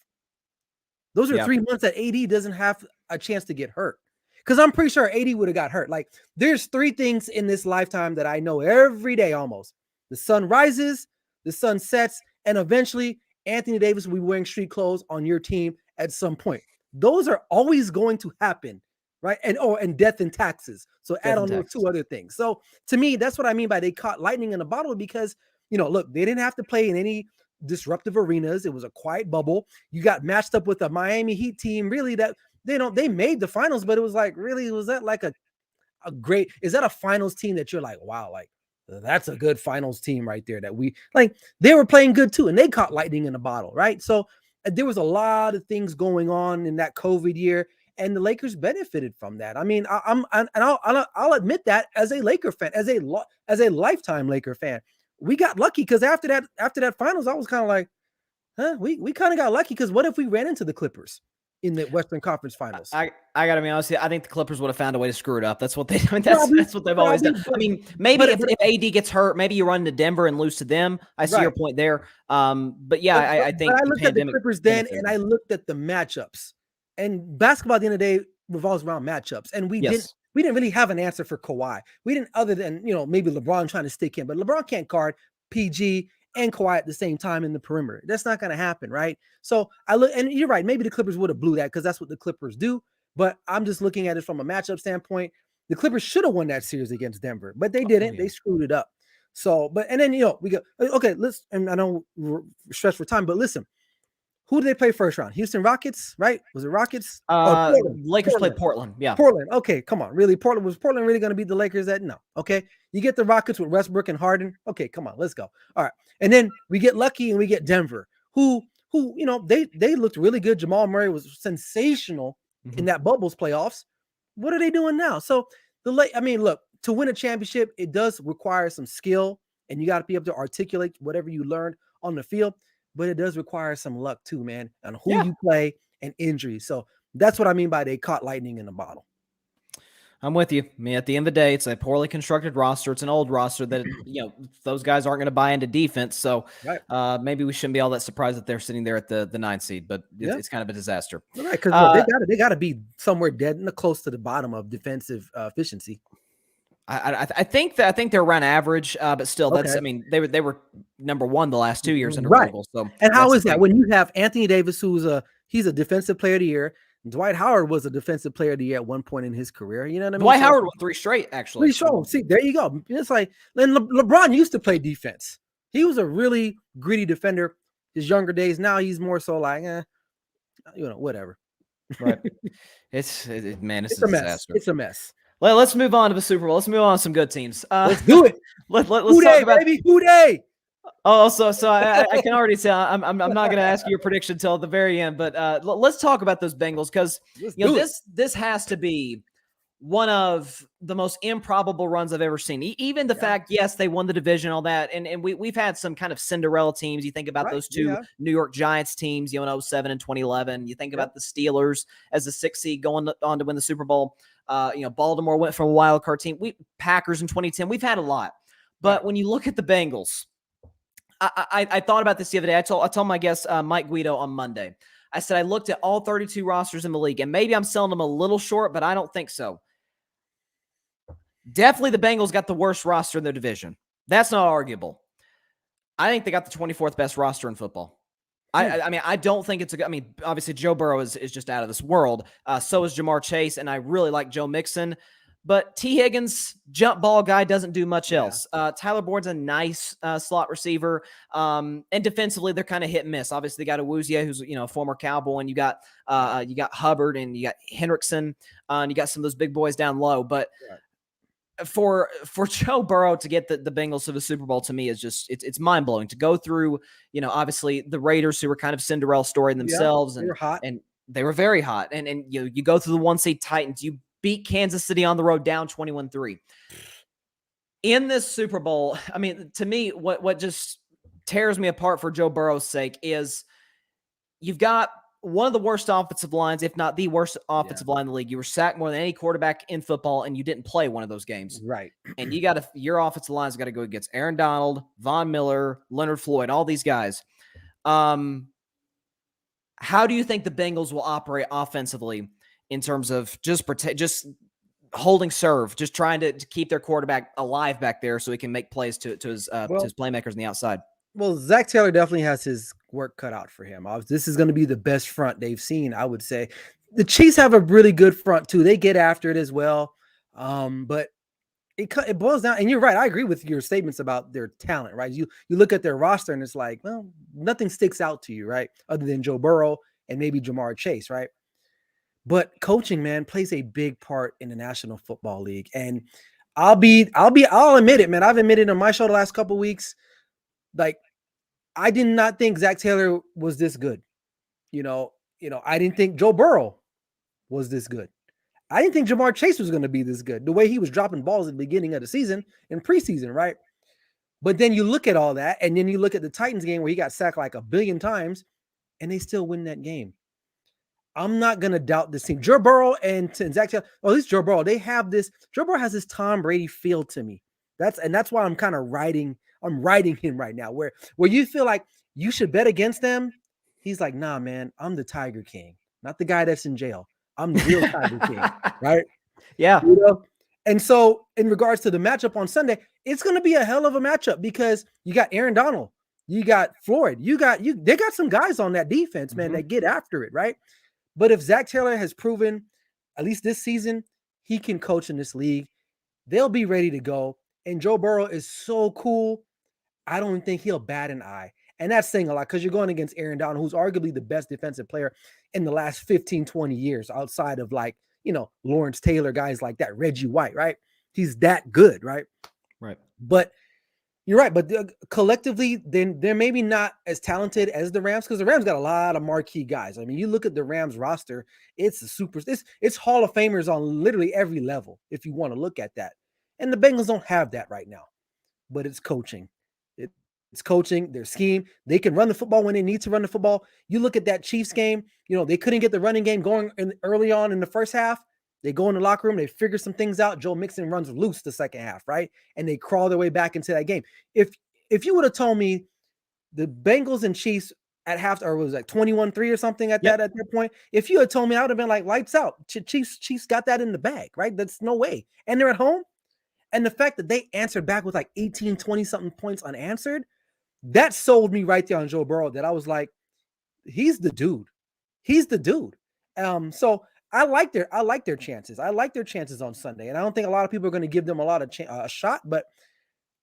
Those are 3 months that AD doesn't have a chance to get hurt. Because I'm pretty sure AD would have got hurt. Like, there's 3 things in this lifetime that I know every day almost. The sun rises, the sun sets, and eventually Anthony Davis will be wearing street clothes on your team at some point. Those are always going to happen, right? And death and taxes. So add on those 2 other things. So to me, that's what I mean by they caught lightning in a bottle, because, look, they didn't have to play in any disruptive arenas. It was a quiet bubble. You got matched up with a Miami Heat team, really, that they made the finals, but it was like, really, was that like a great, is that a finals team that you're like, wow, like that's a good finals team right there, that we like, they were playing good too, and they caught lightning in a bottle, right? So there was a lot of things going on in that COVID year, and the Lakers benefited from that. I mean, I'll admit that as a Laker fan, as a lifetime Laker fan, we got lucky, because after that finals, I was kind of like, we kind of got lucky, because what if we ran into the Clippers in the Western Conference Finals? I gotta be honest, I think the Clippers would have found a way to screw it up. That's what that's what they've always done. I mean, maybe if AD gets hurt, maybe you run to Denver and lose to them. I see your point there. But yeah, I think I looked at the Clippers then, and I looked at the matchups. And basketball at the end of the day revolves around matchups. And we didn't really have an answer for Kawhi. We didn't, other than, maybe LeBron trying to stick in, but LeBron can't guard PG and Kawhi at the same time in the perimeter. That's not going to happen, right? So I look, and you're right, maybe the Clippers would have blew that, because that's what the Clippers do. But I'm just looking at it from a matchup standpoint. The Clippers should have won that series against Denver, but they didn't. They screwed it up. So, but, and then, we go, okay, and I don't stress for time, but listen, who did they play first round? Houston Rockets, right? Was it Rockets? Lakers played Portland. Yeah. Portland. Okay, come on. Really? Was Portland really going to beat the Lakers? No. Okay. You get the Rockets with Westbrook and Harden. Okay, come on. Let's go. All right. And then we get lucky and we get Denver, who they looked really good. Jamal Murray was sensational in that Bubbles playoffs. What are they doing now? So look, to win a championship, it does require some skill, and you got to be able to articulate whatever you learned on the field. But it does require some luck too, man, on who you play and injuries. So that's what I mean by they caught lightning in a bottle. I'm with you. I mean, at the end of the day, it's a poorly constructed roster. It's an old roster that, those guys aren't going to buy into defense. So maybe we shouldn't be all that surprised that they're sitting there at the 9th seed, but it's kind of a disaster. Right, because they got to be somewhere dead and close to the bottom of defensive efficiency. I think they're around average, but still, that's I mean, they were number 1 the last 2 years in a row. So, and how is that when you have Anthony Davis, he's a defensive player of the year? Dwight Howard was a defensive player of the year at one point in his career. You know what I mean? Dwight Howard won 3 straight, actually. 3 straight. See, there you go. It's like, then LeBron used to play defense. He was a really gritty defender his younger days. Now he's more so like, whatever. Right. It's a mess. disaster. It's a mess. Let's move on to the Super Bowl. Let's move on to some good teams. Let's do it. Let's talk about, baby. Who day? Oh, so I can already tell. I'm not going to ask you your prediction until the very end, but let's talk about those Bengals, because this has to be one of the most improbable runs I've ever seen. Even the fact, yes, they won the division, all that, and we've had some kind of Cinderella teams. You think about those 2 New York Giants teams, in 2007 and 2011. You think about the Steelers as the 6th seed going on to win the Super Bowl. Baltimore went from a wild card team. Packers in 2010. We've had a lot, but when you look at the Bengals, I thought about this the other day. I told my guest Mike Guido on Monday. I said I looked at all 32 rosters in the league, and maybe I'm selling them a little short, but I don't think so. Definitely the Bengals got the worst roster in their division. That's not arguable. I think they got the 24th best roster in football. I mean, I don't think it's obviously Joe Burrow is just out of this world. So is Jamar Chase, and I really like Joe Mixon. But T. Higgins, jump ball guy, doesn't do much else. Tyler Boyd's a nice slot receiver. And defensively, they're kind of hit and miss. Obviously, they got Awuzie, who's a former Cowboy, and you got Hubbard, and you got Hendrickson, and you got some of those big boys down low. But for Joe Burrow to get the Bengals to the Super Bowl, to me, is just it's mind blowing. To go through, obviously the Raiders, who were kind of Cinderella story in themselves, and they were hot, and they were very hot. And you go through the 1 seed Titans, you beat Kansas City on the road down 21-3. In this Super Bowl, I mean, to me, what just tears me apart for Joe Burrow's sake is you've got one of the worst offensive lines, if not the worst offensive line in the league. You were sacked more than any quarterback in football, and you didn't play one of those games. Right. And your offensive line's got to go against Aaron Donald, Von Miller, Leonard Floyd, all these guys. How do you think the Bengals will operate offensively in terms of just holding serve, just trying to keep their quarterback alive back there so he can make plays to his playmakers on the outside? Well, Zach Taylor definitely has his work cut out for him. This is going to be the best front they've seen, I would say. The Chiefs have a really good front too. They get after it as well. But it boils down, and you're right. I agree with your statements about their talent, right? You look at their roster and it's like, well, nothing sticks out to you, right? Other than Joe Burrow and maybe Jamar Chase, right? But coaching, man, plays a big part in the National Football League. And I'll admit it, man. I've admitted on my show the last couple of weeks, like, I did not think Zach Taylor was this good. I didn't think Joe Burrow was this good. I didn't think Jamar Chase was going to be this good. The way he was dropping balls at the beginning of the season and preseason, right? But then you look at all that, and then you look at the Titans game where he got sacked like 1 billion times, and they still win that game. I'm not going to doubt this team. Joe Burrow and Zach Taylor, at least Joe Burrow, Joe Burrow has this Tom Brady feel to me. That's why I'm kind of riding him right now, where you feel like you should bet against them. He's like, nah, man, I'm the Tiger King, not the guy that's in jail. I'm the real Tiger King, right? Yeah. And so in regards to the matchup on Sunday, it's going to be a hell of a matchup because you got Aaron Donald, you got Floyd, they got some guys on that defense, man, that get after it, right? But if Zach Taylor has proven, at least this season, he can coach in this league, they'll be ready to go. And Joe Burrow is so cool. I don't think he'll bat an eye. And that's saying a lot because you're going against Aaron Donald, who's arguably the best defensive player in the last 15, 20 years outside of Lawrence Taylor, guys like that, Reggie White, right? He's that good, right? Right. But you're right. But collectively, then they're maybe not as talented as the Rams because the Rams got a lot of marquee guys. I mean, you look at the Rams roster, it's Hall of Famers on literally every level if you want to look at that. And the Bengals don't have that right now, but it's coaching. It's coaching, their scheme. They can run the football when they need to run the football. You look at that Chiefs game, they couldn't get the running game going early on in the first half. They go in the locker room, they figure some things out. Joe Mixon runs loose the second half, right? And they crawl their way back into that game. If you would have told me the Bengals and Chiefs at half, or was it like 21-3 or something at that point, if you had told me, I would have been like, lights out. Chiefs got that in the bag, right? That's no way. And they're at home. And the fact that they answered back with like 18, 20-something points unanswered, that sold me right there on Joe Burrow that I was like, he's the dude. He's the dude. So I like their chances. I like their chances on Sunday. And I don't think a lot of people are going to give them a lot of a shot, but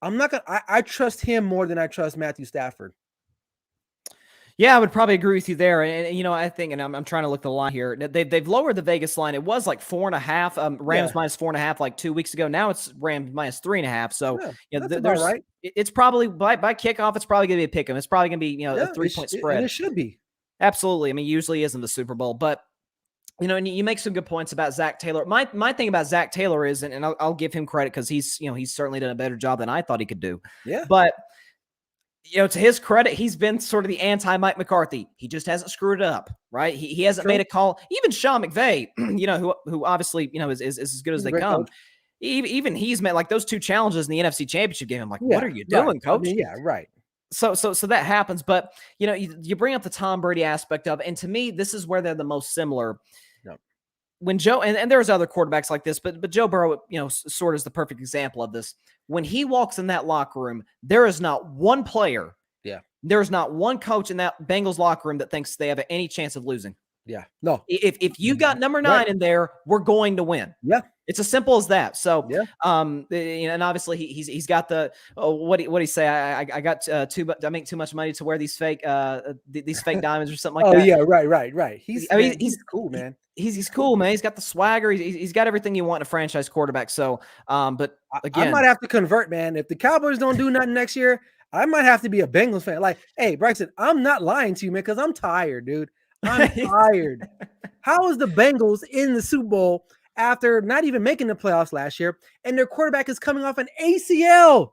I'm not going to, I trust him more than I trust Matthew Stafford. Yeah, I would probably agree with you there. And I think, and I'm trying to look the line here. They've lowered the Vegas line. It was like 4.5. Rams minus 4.5 like 2 weeks ago. Now it's Rams minus 3.5. So that's about right. It's probably by kickoff. It's probably going to be a pick 'em. It's probably going to be a 3-point spread. And it should be. Absolutely. I mean, usually is in the Super Bowl, but and you make some good points about Zach Taylor. My thing about Zach Taylor is, and I'll give him credit because he's certainly done a better job than I thought he could do. Yeah, but. To his credit, he's been sort of the anti-Mike McCarthy. He just hasn't screwed it up, right? He hasn't made a call. Even Sean McVay, who obviously, is as good as they come. Coach. Even he's met like those 2 challenges in the NFC Championship game. I'm like, what are you doing, coach? I mean, yeah, right. So that happens. But, you bring up the Tom Brady aspect of it. And to me, this is where they're the most similar. Yep. When Joe, and there's other quarterbacks like this, but Joe Burrow, sort of is the perfect example of this. When he walks in that locker room, there is not one player. Yeah. There's not one coach in that Bengals locker room that thinks they have any chance of losing. Yeah. No. If you got number 9 in there, we're going to win. Yeah. It's as simple as that. So, yeah. And obviously he's got the what do you say? I got I make too much money to wear these fake diamonds or something like that. Oh yeah, right. He's cool, man. He's cool, man. He's got the swagger. He's got everything you want in a franchise quarterback. So, but again, I might have to convert, man. If the Cowboys don't do nothing next year, I might have to be a Bengals fan. Like, hey, Bryson, I'm not lying to you, man, because I'm tired, dude. I'm tired. How is the Bengals in the Super Bowl after not even making the playoffs last year, and their quarterback is coming off an ACL.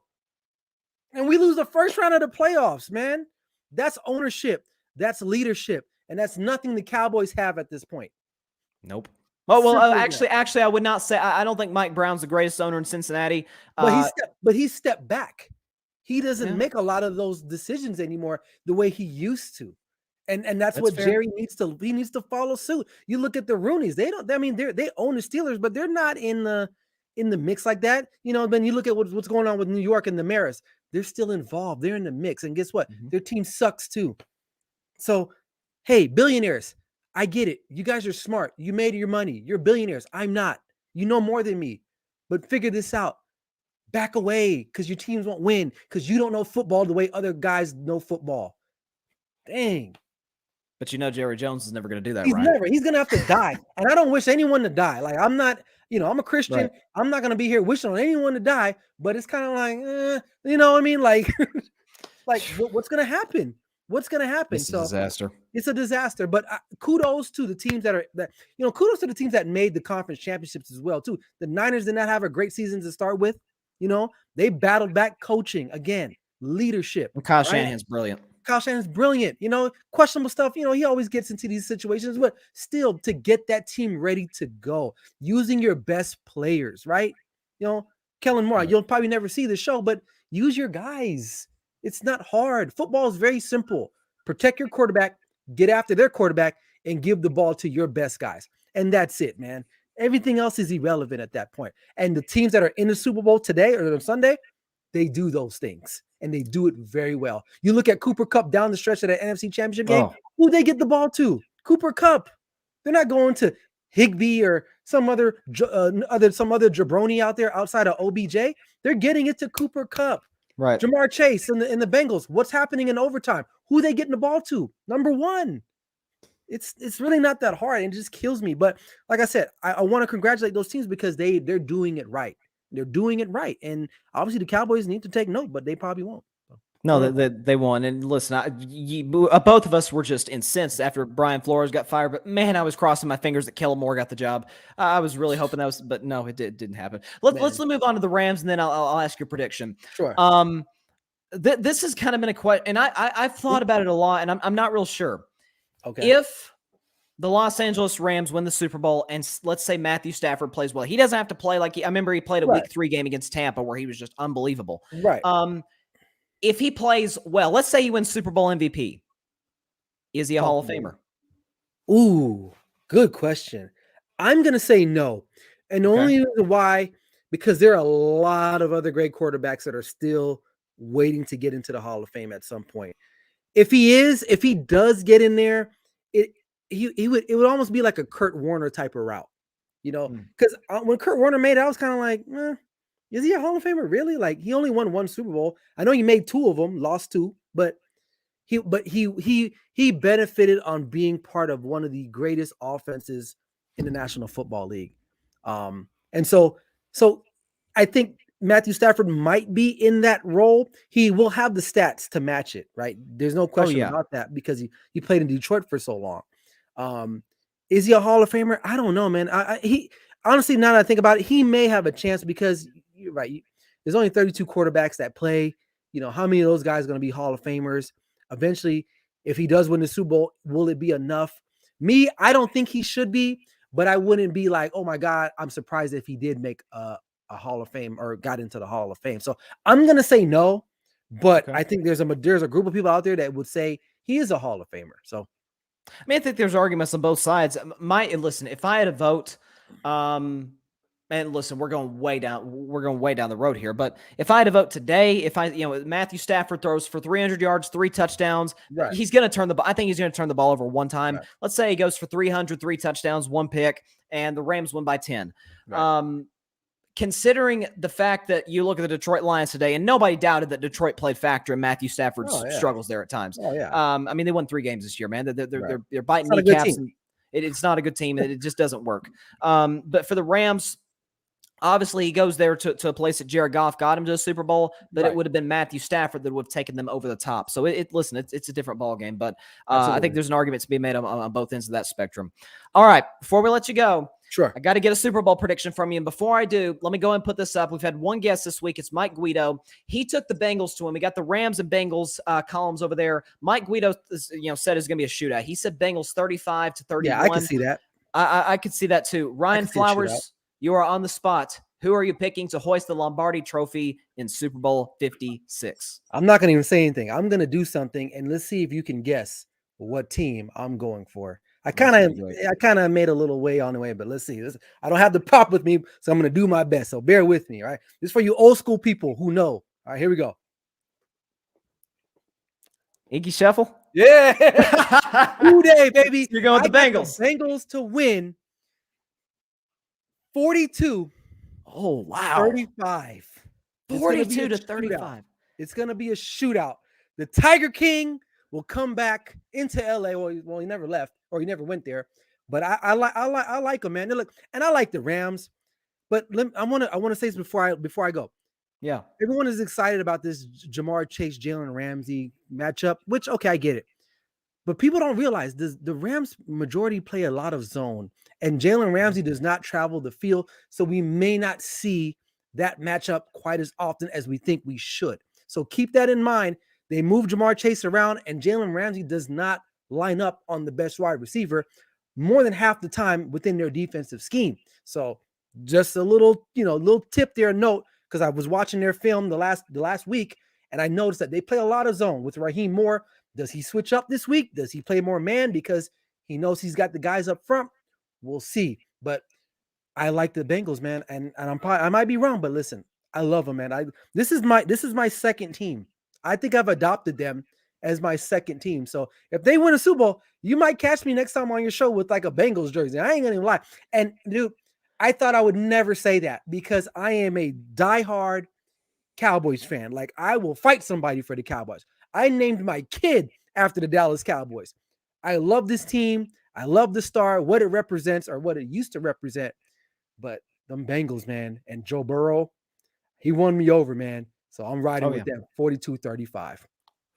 And we lose the first round of the playoffs, man. That's ownership. That's leadership. And that's nothing the Cowboys have at this point. Nope. Well, actually, I would not say. I don't think Mike Brown's the greatest owner in Cincinnati. But he stepped back. He doesn't make a lot of those decisions anymore the way he used to. And that's what fair. Jerry needs to follow suit. You look at the Rooneys. They own the Steelers, but they're not in the mix like that. You know, then you look at what's going on with New York and the Maras. They're still involved. They're in the mix. And guess what? Their team sucks too. So, hey, billionaires, I get it. You guys are smart. You made your money. You're billionaires. I'm not. You know more than me. But figure this out. Back away because your teams won't win because you don't know football the way other guys know football. Dang. But you know Jerry Jones is never going to do that, right? He's going to have to die. And I don't wish anyone to die. Like, I'm not, I'm a Christian. Right. I'm not going to be here wishing on anyone to die. But it's kind of like, you know what I mean? Like, what's going to happen? What's going to happen? It's a disaster. It's a disaster. But kudos to the teams kudos to the teams that made the conference championships as well, too. The Niners did not have a great season to start with. You know, they battled back coaching again, leadership. And Kyle Shanahan's brilliant. Kyle Shanahan's brilliant. You know, questionable stuff. You know, he always gets into these situations, but still to get that team ready to go, using your best players, right? You know, Kellen Moore, you'll probably never see the show, but use your guys. It's not hard. Football is very simple. Protect your quarterback, get after their quarterback, and give the ball to your best guys. And that's it, man. Everything else is irrelevant at that point. And the teams that are in the Super Bowl today or on Sunday, they do those things. And they do it very well. You look at Cooper Kupp down the stretch of that NFC Championship game. Who they get the ball to? Cooper Kupp. They're not going to Higbee or some other jabroni out there outside of OBJ. They're getting it to Cooper Kupp. Right. Jamar Chase in the Bengals. What's happening in overtime? Who they getting the ball to? Number one. It's really not that hard. And it just kills me. But like I said, I want to congratulate those teams because they're doing it right. They're doing it right. And obviously the Cowboys need to take note, but they probably won't. No, they won. And listen, both of us were just incensed after Brian Flores got fired. But man, I was crossing my fingers that Kellen Moore got the job. I was really hoping that was, but no, it didn't happen. Let's move on to the Rams, and then I'll ask your prediction. Sure. This has kind of been a question, and I've thought about it a lot, and I'm not real sure. Okay. If the Los Angeles Rams win the Super Bowl, and let's say Matthew Stafford plays well, he doesn't have to play like I remember he played a Week 3 game against Tampa where he was just unbelievable. Right. If he plays well, let's say he wins Super Bowl MVP, is he a Hall of Famer? Ooh, good question. I'm going to say no. And the only reason why, because there are a lot of other great quarterbacks that are still waiting to get into the Hall of Fame at some point. If he does get in there, it would almost be like a Kurt Warner type of route, you know, because when Kurt Warner made it, I was kind of like, is he a Hall of Famer? Really? Like, he only won one Super Bowl. I know he made 2 of them, lost 2, but he benefited on being part of one of the greatest offenses in the National Football League. And so I think Matthew Stafford might be in that role. He will have the stats to match it, right? There's no question about that because he played in Detroit for so long. Is he a Hall of Famer? I don't know, man. He honestly, now that I think about it, he may have a chance because you're right. There's only 32 quarterbacks that play. You know, how many of those guys are going to be Hall of Famers? Eventually, if he does win the Super Bowl, will it be enough? Me, I don't think he should be, but I wouldn't be like, oh my God, I'm surprised if he did make a Hall of Fame or got into the Hall of Fame. So I'm going to say no, but I think there's a group of people out there that would say he is a Hall of Famer. So, I mean, I think there's arguments on both sides. Listen, if I had a vote, and listen, we're going way down the road here. But if I had to vote today, Matthew Stafford throws for 300 yards, 3 touchdowns, he's going to turn the ball. I think he's going to turn the ball over one time. Right. Let's say he goes for 300, 3 touchdowns, 1 pick, and the Rams win by 10. Right. Considering the fact that you look at the Detroit Lions today, and nobody doubted that Detroit played factor in Matthew Stafford's struggles there at times. Oh, yeah. I mean, they won 3 games this year, man. They're biting kneecaps. It's not a good team. It just doesn't work. But for the Rams, Obviously, he goes there to a place that Jared Goff got him to a Super Bowl, but Right. it would have been Matthew Stafford that would have taken them over the top. So, listen, it's a different ball game, but I think Absolutely. there's an argument to be made on both ends of that spectrum. All right, before we let you go, Sure. I got to get a Super Bowl prediction from you. And before I do, let me go and put this up. We've had one guest this week. It's Mike Guido. He took the Bengals to him. We got the Rams and Bengals columns over there. Mike Guido, said it's going to be a shootout. He said Bengals 35-31. Yeah, I can see that. I could see that too. Ryan Flowers, you are on the spot. Who are you picking to hoist the Lombardi Trophy in Super Bowl 56? I'm not going to even say anything. I'm going to do something, and let's see if you can guess what team I'm going for. I kind of made a little way on the way, but let's see. I don't have the prop with me, so I'm going to do my best. So bear with me, all right? This is for you old school people who know. All right, here we go. Inky Shuffle? Yeah. Who day, baby. You're going with the Bengals. The Bengals to win 42. Oh, wow. 35. 42-35. It's going to be a shootout. The Tiger King will come back into LA. Well, he never left, or he never went there. But I like him, man. Look, and I like the Rams. But I want to say this before I go. Yeah. Everyone is excited about this Jamar Chase, Jalen Ramsey matchup, which, okay, I get it. But people don't realize the Rams majority play a lot of zone, and Jalen Ramsey does not travel the field, so we may not see that matchup quite as often as we think we should. So keep that in mind. They move Jamar Chase around, and Jalen Ramsey does not line up on the best wide receiver more than half the time within their defensive scheme. So just a little tip there, note, because I was watching their film the last week, and I noticed that they play a lot of zone with Raheem Moore. Does he switch up this week? Does he play more man because he knows he's got the guys up front? We'll see. But I like the Bengals, man, and I might be wrong, but listen, I love them, man. This is my second team. I think I've adopted them as my second team. So if they win a Super Bowl, you might catch me next time on your show with like a Bengals jersey. I ain't gonna even lie. And dude, I thought I would never say that because I am a diehard Cowboys fan. Like, I will fight somebody for the Cowboys. I named my kid after the Dallas Cowboys. I love this team. I love the star, what it represents or what it used to represent. But them Bengals, man, and Joe Burrow, he won me over, man. So I'm riding with them 42-35.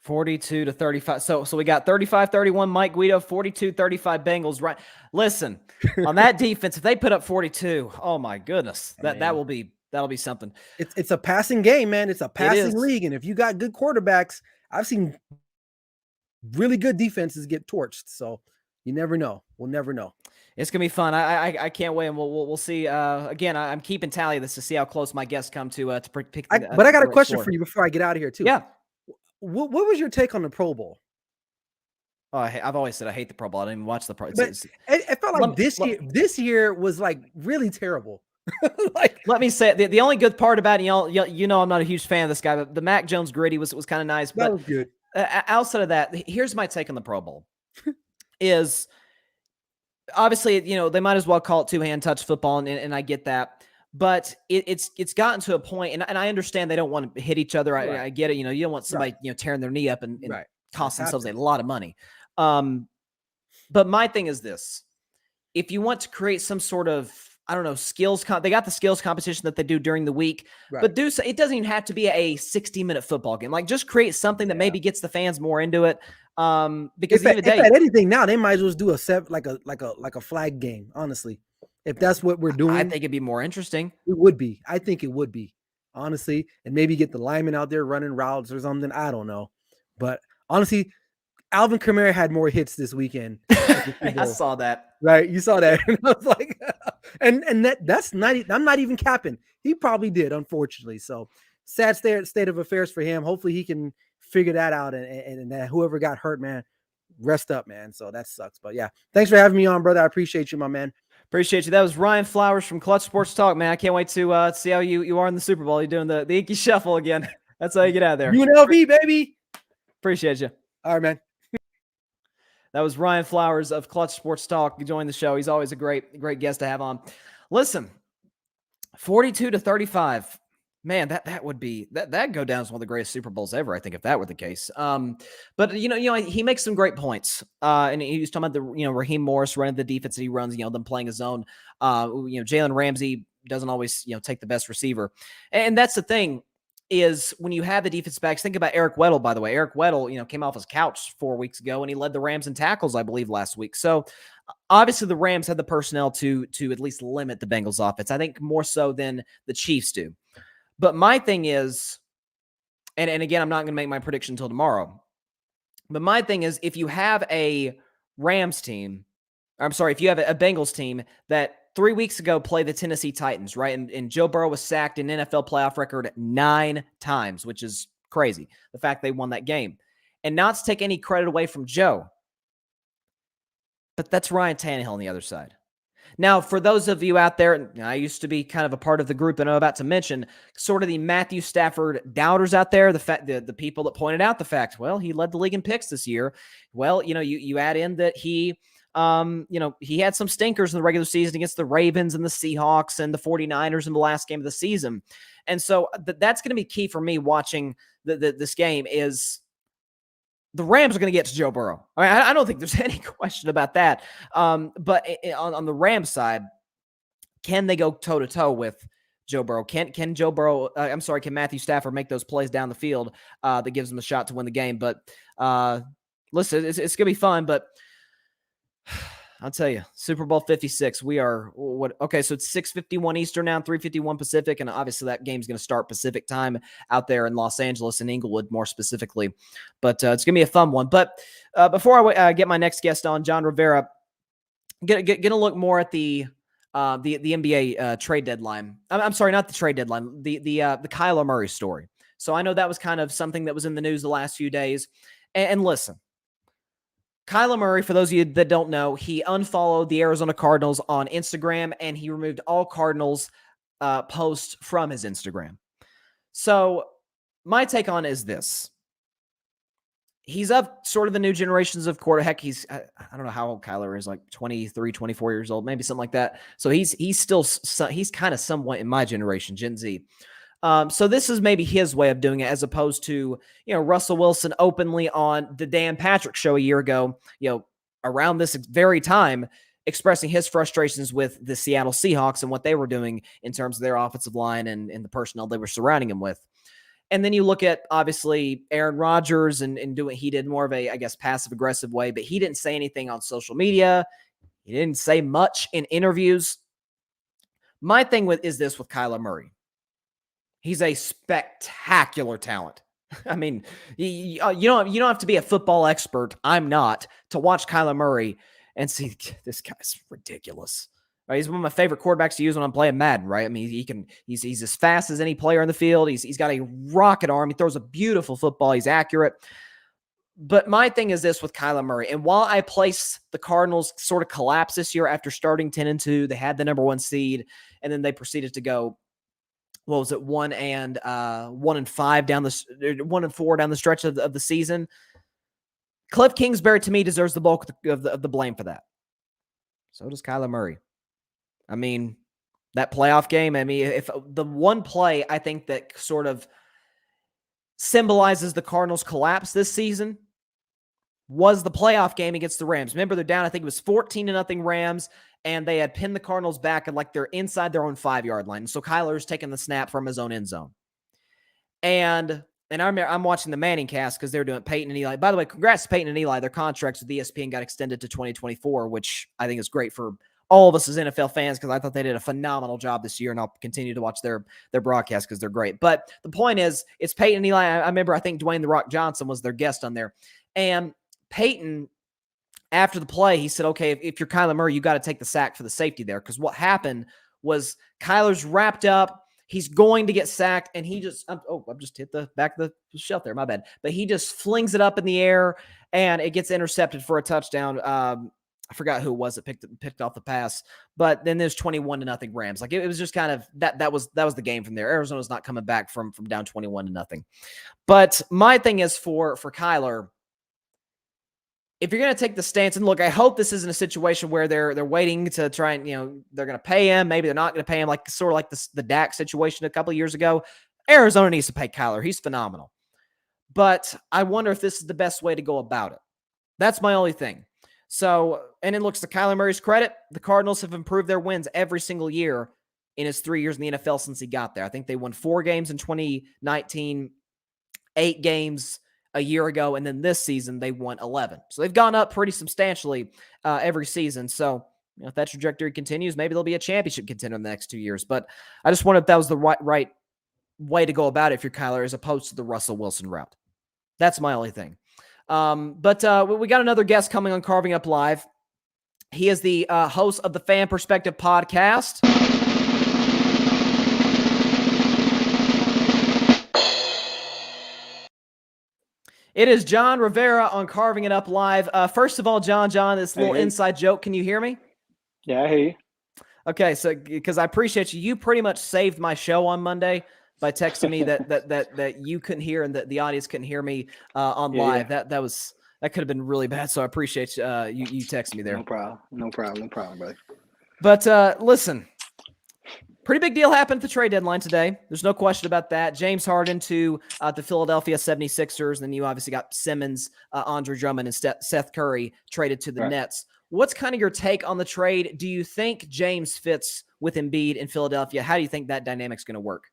42-35. So we got 35-31 Mike Guido, 42-35 Bengals. Right. Listen, on that defense, if they put up 42, oh my goodness, that'll be something. It's a passing game, man. It's a passing league. And if you got good quarterbacks, I've seen really good defenses get torched. So you never know. We'll never know. It's gonna be fun. I can't wait, and we'll see. Again, I'm keeping tally of this to see how close my guests come to pick. But I got a question for you before I get out of here too. Yeah. What was your take on the Pro Bowl? Oh, I've always said I hate the Pro Bowl. I didn't even watch the Pro. But it felt like this year was like really terrible. Let me say the only good part about it, I'm not a huge fan of this guy, but the Mac Jones gritty was kind of nice. But that was good. Outside of that, here's my take on the Pro Bowl. Is obviously, they might as well call it two-hand touch football, and I get that. But it's gotten to a point, and I understand they don't want to hit each other. Right. I get it. You don't want somebody tearing their knee up and cost themselves a lot of money. But my thing is this: if you want to create some sort of, I don't know, skills, they got the skills competition that they do during the week, but it doesn't even have to be a 60-minute football game. Like, just create something that maybe gets the fans more into it. Because if at anything now, they might as well do a flag game. Honestly, if that's what we're doing, I think it'd be more interesting. It would be. I think it would be, honestly, and maybe get the linemen out there running routes or something. I don't know, but honestly, Alvin Kamara had more hits this weekend. I saw that. Right, you saw that. And I was like, and that's not. I'm not even capping. He probably did, unfortunately. So sad state of affairs for him. Hopefully, he can figure that out, and that whoever got hurt, man, rest up, man. So that sucks. But yeah, thanks for having me on, brother. I appreciate you, my man. Appreciate you. That was Ryan Flowers from Clutch Sports Talk, man. I can't wait to see how you are in the Super Bowl. You're doing the Inky Shuffle again. That's how you get out of there. UNLV, baby. Appreciate you. All right, man. That was Ryan Flowers of Clutch Sports Talk. He joined the show. He's always a great guest to have on. Listen, 42-35. Man, that would be that go down as one of the greatest Super Bowls ever, I think, if that were the case. But he makes some great points. And he was talking about the Raheem Morris running the defense that he runs, them playing his zone. Jalen Ramsey doesn't always, take the best receiver. And that's the thing is when you have the defense backs, think about Eric Weddle, by the way. Eric Weddle, came off his couch 4 weeks ago, and he led the Rams in tackles, I believe, last week. So obviously the Rams had the personnel to at least limit the Bengals offense. I think more so than the Chiefs do. But my thing is, and again, I'm not going to make my prediction until tomorrow. But my thing is, if you have a Rams team, if you have a Bengals team that 3 weeks ago played the Tennessee Titans, right? And Joe Burrow was sacked in NFL playoff record 9 times, which is crazy. The fact they won that game. And not to take any credit away from Joe, but that's Ryan Tannehill on the other side. Now, for those of you out there, I used to be kind of a part of the group that I'm about to mention, sort of the Matthew Stafford doubters out there, the people that pointed out the fact, well, he led the league in picks this year. Well, you add in that he had some stinkers in the regular season against the Ravens and the Seahawks and the 49ers in the last game of the season. And so that's going to be key for me watching this game is the Rams are going to get to Joe Burrow. I mean, I don't think there's any question about that. But on the Rams side, can they go toe-to-toe with Joe Burrow? Can Matthew Stafford make those plays down the field that gives them a shot to win the game? But listen, it's going to be fun, but I'll tell you, Super Bowl 56, we are okay, so it's 6:51 Eastern now, 3:51 Pacific, and obviously that game's going to start Pacific time out there in Los Angeles and Inglewood more specifically. But it's going to be a fun one. But before I get my next guest on, John Rivera, going to look more at the NBA trade deadline. I'm sorry, not the trade deadline, the Kyler Murray story. So I know that was kind of something that was in the news the last few days. And listen, Kyler Murray, for those of you that don't know, he unfollowed the Arizona Cardinals on Instagram, and he removed all Cardinals posts from his Instagram. So my take on it is this. He's of sort of the new generations of quarterback. He's, I don't know how old Kyler is, like 23, 24 years old, maybe something like that. So he's kind of somewhat in my generation, Gen Z. So this is maybe his way of doing it as opposed to, Russell Wilson openly on the Dan Patrick show a year ago, around this very time, expressing his frustrations with the Seattle Seahawks and what they were doing in terms of their offensive line and the personnel they were surrounding him with. And then you look at, obviously, Aaron Rodgers and he did more of a, I guess, passive-aggressive way, but he didn't say anything on social media. He didn't say much in interviews. My thing is this with Kyler Murray. He's a spectacular talent. I mean, you don't have to be a football expert. I'm not, to watch Kyler Murray and see this guy's ridiculous. Right? He's one of my favorite quarterbacks to use when I'm playing Madden. Right? I mean, he's as fast as any player in the field. He's got a rocket arm. He throws a beautiful football. He's accurate. But my thing is this with Kyler Murray. And while I place the Cardinals sort of collapse this year after starting 10-2, they had the number 1 seed, and then they proceeded to go, 1-5 down 1-4 down the stretch of the season. Cliff Kingsbury, to me, deserves the bulk of the blame for that. So does Kyler Murray. I mean, that playoff game, if the one play I think that sort of symbolizes the Cardinals' collapse this season was the playoff game against the Rams. Remember, they're down, I think it was 14-0 Rams, and they had pinned the Cardinals back and they're inside their own 5-yard line. And so Kyler's taking the snap from his own end zone. And I remember I'm watching the Manning cast because they're doing Peyton and Eli. By the way, congrats to Peyton and Eli. Their contracts with ESPN got extended to 2024, which I think is great for all of us as NFL fans because I thought they did a phenomenal job this year, and I'll continue to watch their broadcast because they're great. But the point is, it's Peyton and Eli. I remember I think Dwayne "The Rock" Johnson was their guest on there. And Peyton, after the play, he said, okay, if you're Kyler Murray, you got to take the sack for the safety there. Because what happened was Kyler's wrapped up. He's going to get sacked, and he just, I've just hit the back of the shelf there. My bad. But he just flings it up in the air, and it gets intercepted for a touchdown. I forgot who it was that picked off the pass. But then there's 21-0 Rams. Like it was just kind of that was the game from there. Arizona's not coming back from down 21-0. But my thing is for Kyler, if you're going to take the stance, and look, I hope this isn't a situation where they're waiting to try and, they're going to pay him. Maybe they're not going to pay him, like sort of like the Dak situation a couple of years ago. Arizona needs to pay Kyler. He's phenomenal. But I wonder if this is the best way to go about it. That's my only thing. So, and it looks to Kyler Murray's credit, the Cardinals have improved their wins every single year in his 3 years in the NFL since he got there. I think they won 4 games in 2019, 8 games a year ago, and then this season they won 11. So they've gone up pretty substantially every season. So if that trajectory continues, maybe they'll be a championship contender in the next 2 years. But I just wondered if that was the right way to go about it if you're Kyler, as opposed to the Russell Wilson route. That's my only thing. But we got another guest coming on Carving Up Live. He is the host of the Fan Perspective podcast. It is John Rivera on Carving It Up Live. First of all, John, this little inside joke. Can you hear me? Yeah, I hear you. Okay, so because I appreciate you. You pretty much saved my show on Monday by texting me that you couldn't hear and that the audience couldn't hear me on live. Yeah. That could have been really bad. So I appreciate you texting me there. No problem, brother. But listen, pretty big deal happened at the trade deadline today. There's no question about that. James Harden to the Philadelphia 76ers. Then you obviously got Simmons, Andre Drummond, and Seth Curry traded to the Nets. What's kind of your take on the trade? Do you think James fits with Embiid in Philadelphia? How do you think that dynamic's going to work?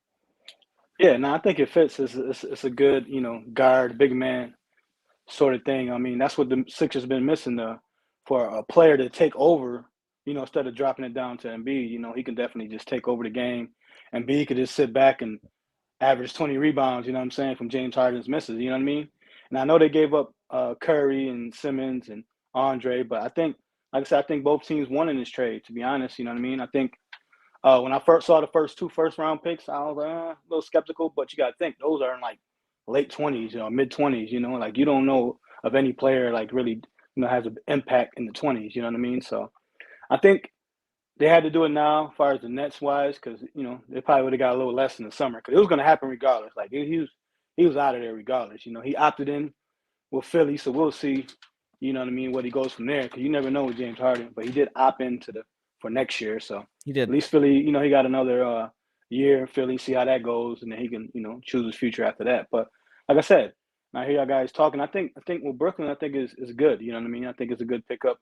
Yeah, no, I think it fits. It's a good, guard, big man sort of thing. I mean, that's what the Sixers have been missing for a player to take over, instead of dropping it down to Embiid. He can definitely just take over the game. Embiid could just sit back and average 20 rebounds, from James Harden's misses, you know what I mean? And I know they gave up Curry and Simmons and Andre, but I think, like I said, I think both teams won in this trade, to be honest, you know what I mean? I think when I first saw the first 2 first-round picks, I was a little skeptical, but you got to think, those are in, late 20s, mid-20s, you don't know of any player, really, has an impact in the 20s, you know what I mean? So I think they had to do it now as far as the Nets-wise because, they probably would have got a little less in the summer because it was going to happen regardless. He was out of there regardless. He opted in with Philly, so we'll see, what he goes from there because you never know with James Harden. But he did opt into for next year, so he did. At least Philly, he got another year in Philly, see how that goes, and then he can, choose his future after that. But like I said, I hear y'all guys talking. I think with Brooklyn, I think is good. You know what I mean? I think it's a good pickup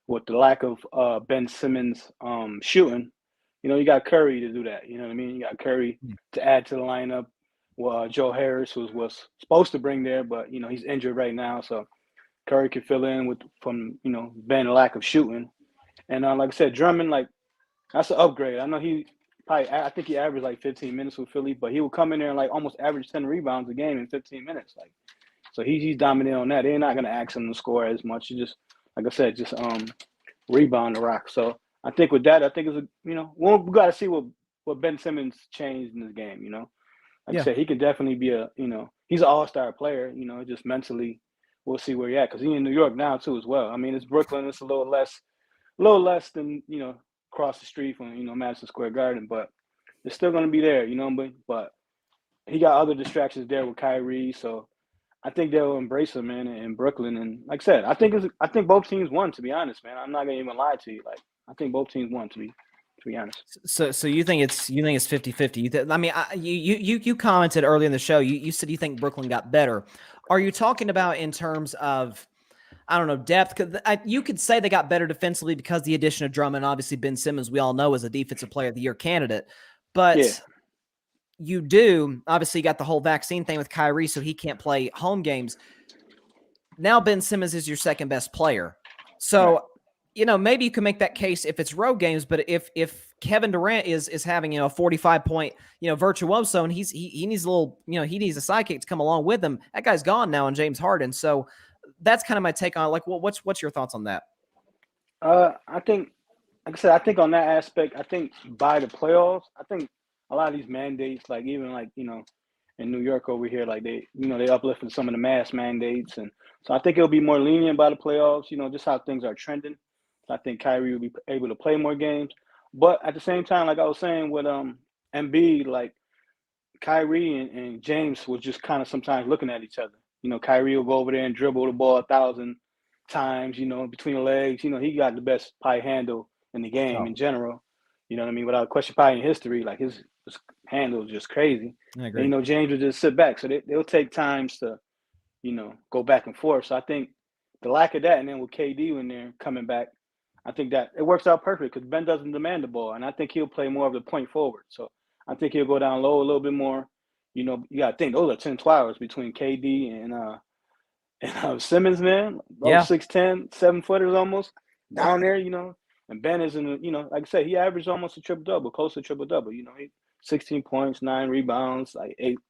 with the lack of Ben Simmons shooting. You got Curry to do that. You know what I mean? You got Curry to add to the lineup. Well, Joe Harris was supposed to bring there, but he's injured right now, so Curry could fill in from Ben lack of shooting. And like I said, Drummond, that's an upgrade. I know I think he averaged 15 minutes with Philly, but he would come in there and almost average 10 rebounds a game in 15 minutes. So he's dominant on that. They're not going to ask him to score as much. You just, like I said, rebound the rock. So I think with that, I think it's we got to see what Ben Simmons changed in this game. Like I said, he could definitely be he's an all-star player. Just mentally, we'll see where he's at because he's in New York now too as well. I mean, it's Brooklyn. It's a little less than across the street from Madison Square Garden, but it's still going to be there. But he got other distractions there with Kyrie, so I think they'll embrace him, man, in Brooklyn. And like I said, I think both teams won. To be honest, man, I'm not gonna even lie to you. I think both teams won. To be honest. So you think it's 50-50? You commented earlier in the show. You said you think Brooklyn got better. Are you talking about in terms of, I don't know, depth? Because you could say they got better defensively because the addition of Drummond. Obviously, Ben Simmons, we all know, is a Defensive Player of the Year candidate. But you do, obviously, got the whole vaccine thing with Kyrie, so he can't play home games. Now Ben Simmons is your second best player. So, maybe you can make that case if it's road games, but if Kevin Durant is having, a 45-point, virtuoso, and he needs a little, he needs a sidekick to come along with him, that guy's gone now in James Harden. So that's kind of my take on it. What's your thoughts on that? I think, like I said, I think on that aspect, I think by the playoffs, I think a lot of these mandates, even in New York over here, they uplifting some of the mask mandates, and so I think it'll be more lenient by the playoffs. Just how things are trending. So I think Kyrie will be able to play more games, but at the same time, like I was saying with Embiid, Kyrie and James was just kind of sometimes looking at each other. Kyrie will go over there and dribble the ball 1,000 times. Between the legs. He got the best pie handle in the game in general. You know what I mean? Without question, probably in history, his handle is just crazy. I agree. And, James will just sit back. So they'll take times to, go back and forth. So I think the lack of that, and then with KD in there coming back, I think that it works out perfect because Ben doesn't demand the ball, and I think he'll play more of the point forward. So I think he'll go down low a little bit more. You know, you got to think those are 10 12 between KD and Simmons, man. Those 6'10", 7-footers almost down there, you know. And Ben is you know, like I said, he averaged almost a triple-double, close to triple-double. You know, 16 points, 9 rebounds,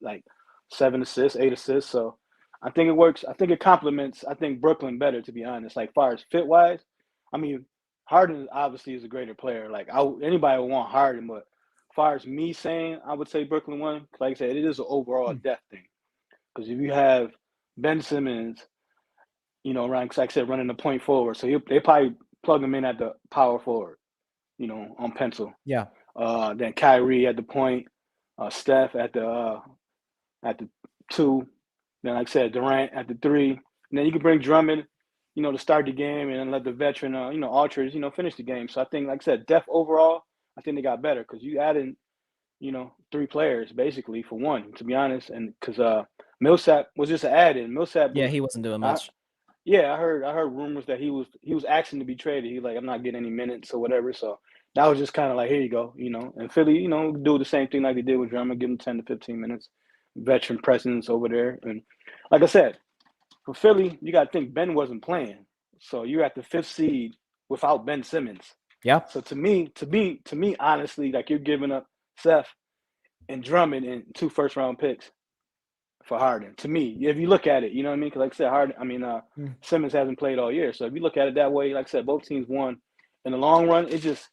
like 7 assists, 8 assists. So I think it works. I think it complements, Brooklyn better, to be honest. Like, far as fit-wise, I mean, Harden obviously is a greater player. Like, anybody would want Harden, but as far as me saying, I would say Brooklyn won. Like I said, it is an overall depth thing. Because if you have Ben Simmons, you know, like I said, running the point forward, so they probably plug him in at the power forward, you know, on pencil. Yeah. Then Kyrie at the point, Steph at the 2. Then, like I said, Durant at the 3. And then you can bring Drummond, you know, to start the game, and then let the veteran, you know, Aldridge, you know, finish the game. So I think, like I said, depth overall, I think they got better because you added, you know, 3 players basically for one, to be honest, and because Millsap was just added. Millsap, he wasn't doing much. I heard rumors that he was asking to be traded. He's like, I'm not getting any minutes or whatever. So that was just kind of like, here you go, you know. And Philly, you know, do the same thing like they did with Drummond, give him 10 to 15 minutes, veteran presence over there. And like I said, for Philly, you got to think Ben wasn't playing, so you're at the 5th seed without Ben Simmons. Yeah. So to me, honestly, like, you're giving up Steph and Drummond and 2 first-round picks for Harden. To me, if you look at it, you know what I mean? Because like I said, Simmons hasn't played all year. So if you look at it that way, like I said, both teams won. In the long run, it just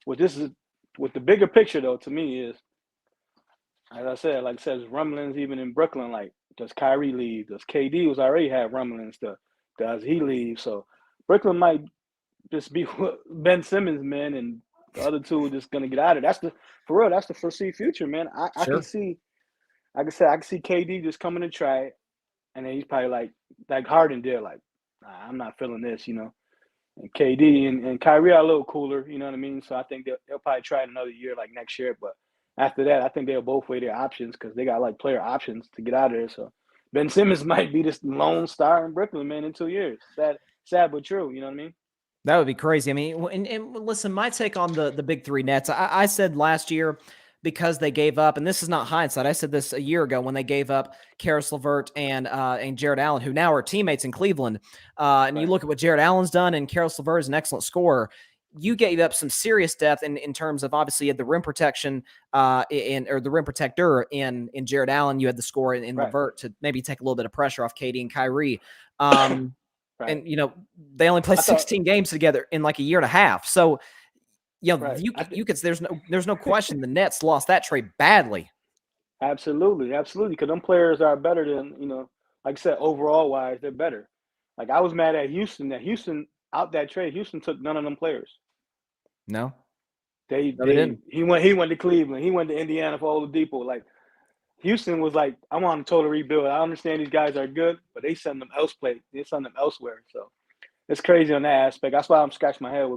with the bigger picture though, to me is, as I said, like I said, there's rumblings even in Brooklyn. Like, does Kyrie leave? Does KD was already had rumblings? Does he leave? So Brooklyn might just be Ben Simmons, man, and the other 2 are just gonna get out of it. That's the foreseen future, man. I can see. Like I said, I can see KD just coming to try it, and then he's probably like Harden did, like, nah, I'm not feeling this, you know. And KD and Kyrie are a little cooler, you know what I mean? So I think they'll probably try it another year, like next year. But after that, I think they'll both weigh their options because they got, like, player options to get out of there. So Ben Simmons might be this lone star in Brooklyn, man, in 2 years. Sad but true, you know what I mean? That would be crazy. I mean, and listen, my take on the big 3 Nets, I said last year, because they gave up, and this is not hindsight, I said this a year ago when they gave up Karis LeVert and Jared Allen, who now are teammates in Cleveland. And you look at what Jared Allen's done, and Karis LeVert is an excellent scorer. You gave up some serious depth in terms of, obviously, you had the rim protection or the rim protector in Jared Allen. You had the score in LeVert to maybe take a little bit of pressure off KD and Kyrie. And, you know, they only played 16 games together in like a year and a half. So, you know, you could. There's no question the Nets lost that trade badly. Absolutely, because them players are better than, you know, like I said, overall wise, they're better. Like, I was mad at Houston that Houston out that trade. Houston took none of them players. No, they didn't. He went to Cleveland. He went to Indiana for Oladipo. Like, Houston was like, I want a total rebuild. I understand these guys are good, but they send them elsewhere. They send them elsewhere. So it's crazy on that aspect. That's why I'm scratching my head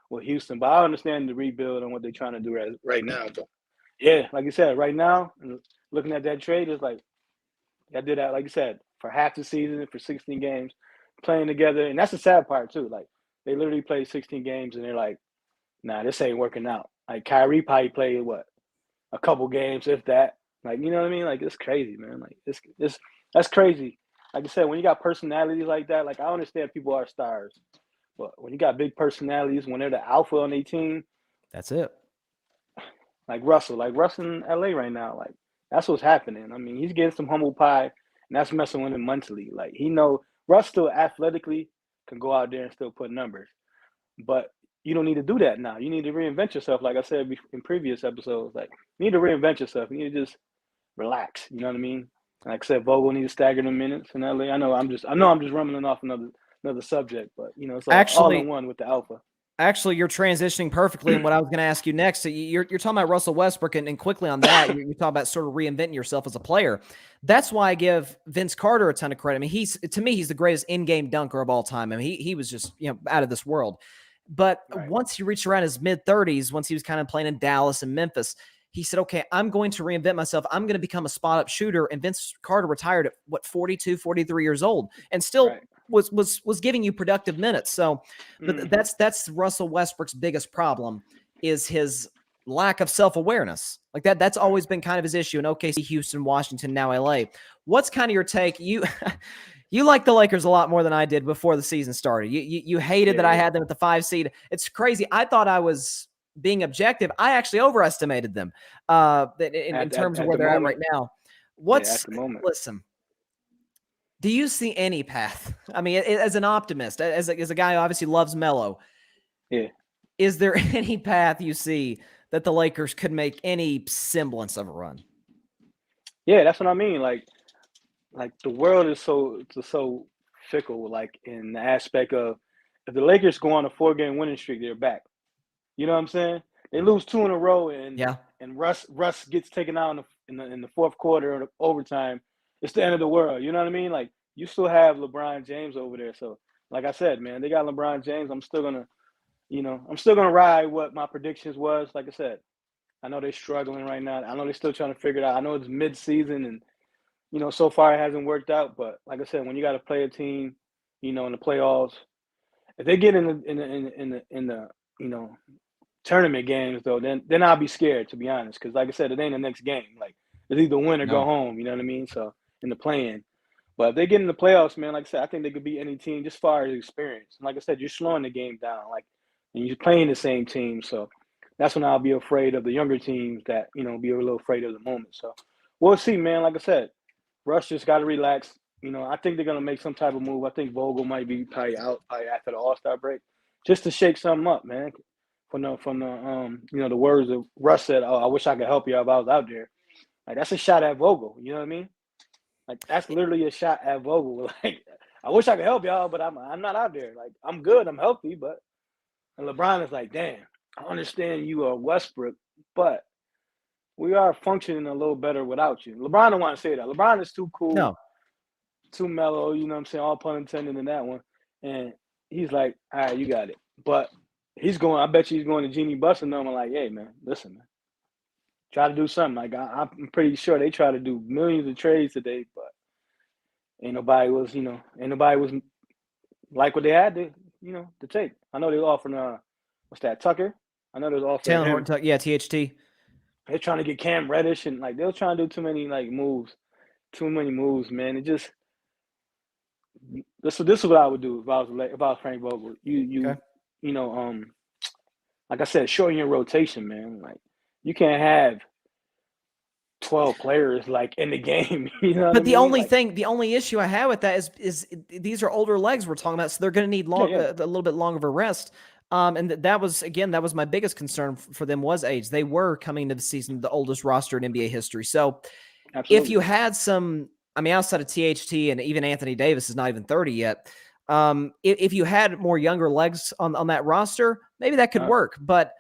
with Houston. But I understand the rebuild and what they're trying to do right now. But yeah, like you said, right now, looking at that trade, it's like, I did that, like you said, for half the season, for 16 games, playing together. And that's the sad part, too. Like, they literally played 16 games, and they're like, nah, this ain't working out. Like, Kyrie probably played, a couple games, if that. Like, you know what I mean? Like, it's crazy, man. Like, that's crazy. Like I said, when you got personalities like that, like, I understand people are stars. But when you got big personalities, when they're the alpha on their team. That's it. Like Russell in LA right now. Like, that's what's happening. I mean, he's getting some humble pie, and that's messing with him mentally. Like, Russ still athletically can go out there and still put numbers. But you don't need to do that now. You need to reinvent yourself, like I said in previous episodes. Like, you need to reinvent yourself. You need to just relax. You know what I mean? Like I said, Vogel needs to stagger the minutes in LA. I know I'm just rumbling off another subject, but, you know, it's all in one with the alpha. Actually, you're transitioning perfectly in what I was going to ask you next. So you're talking about Russell Westbrook, and quickly on that, you're talking about sort of reinventing yourself as a player. That's why I give Vince Carter a ton of credit. I mean, he's the greatest in-game dunker of all time. I mean, he was just, you know, out of this world. But once he reached around his mid-30s, once he was kind of playing in Dallas and Memphis, he said, okay, I'm going to reinvent myself. I'm going to become a spot-up shooter. And Vince Carter retired at, 42, 43 years old, and still was giving you productive minutes. So, but that's Russell Westbrook's biggest problem is his lack of self-awareness. Like that's always been kind of his issue in OKC, Houston, Washington, now LA. What's kind of your take? You like the Lakers a lot more than I did before the season started. You hated that I had them at the 5 seed. It's crazy. I thought I was being objective. I actually overestimated them in terms of where they're at right now. What's at the moment. Listen, do you see any path? I mean, as an optimist, as a guy who obviously loves Melo, is there any path you see that the Lakers could make any semblance of a run? Yeah, that's what I mean. Like the world is so fickle. Like in the aspect of if the Lakers go on a 4-game winning streak, they're back. You know what I'm saying? They lose 2 in a row, and Russ gets taken out in the fourth quarter of overtime. It's the end of the world. You know what I mean? Like you still have LeBron James over there. So like I said, man, they got LeBron James. I'm still gonna ride what my predictions was. Like I said, I know they're struggling right now. I know they're still trying to figure it out. I know it's mid-season, and so far it hasn't worked out. But like I said, when you got to play a team, in the playoffs, if they get in the tournament games though, then I'll be scared, to be honest. Because like I said, it ain't the next game. Like it's either win or go home. You know what I mean? So in the play-in. But if they get in the playoffs, man, like I said, I think they could beat any team just as far as experience. And like I said, you're slowing the game down, and you're playing the same team. So that's when I'll be afraid of the younger teams that, be a little afraid of the moment. So we'll see, man. Like I said, Russ just got to relax. I think they're going to make some type of move. I think Vogel might be probably out after the All-Star break just to shake something up, man. From the words that Russ said, "Oh, I wish I could help you if I was out there." Like that's a shot at Vogel. You know what I mean? Like that's literally a shot at Vogel. Like I wish I could help y'all, but I'm not out there. Like I'm good, I'm healthy, and LeBron is like, damn, I understand you are Westbrook, but we are functioning a little better without you. LeBron don't want to say that. LeBron is too cool, too mellow. You know what I'm saying? All pun intended in that one. And he's like, all right, you got it. But I bet you he's going to Genie Bus and them. I'm like, hey, man, listen, man. Try to do something. Like I'm pretty sure they try to do millions of trades today, but ain't nobody was like what they had to take. I know they were offering what's that, Tucker? I know there's offering Taylor Horton Tucker, THT. They're trying to get Cam Reddish and they were trying to do too many moves. Too many moves, man. It just this is what I would do if I was Frank Vogel. Like I said, shorten your rotation, man. Like you can't have 12 players in the game. But the only issue I have with that is these are older legs we're talking about, so they're going to need a little bit longer of a rest. And that was my biggest concern for them was age. They were coming into the season the oldest roster in NBA history. So if you had some, outside of THT and even Anthony Davis is not even 30 yet. If you had more younger legs on that roster, maybe that could work. But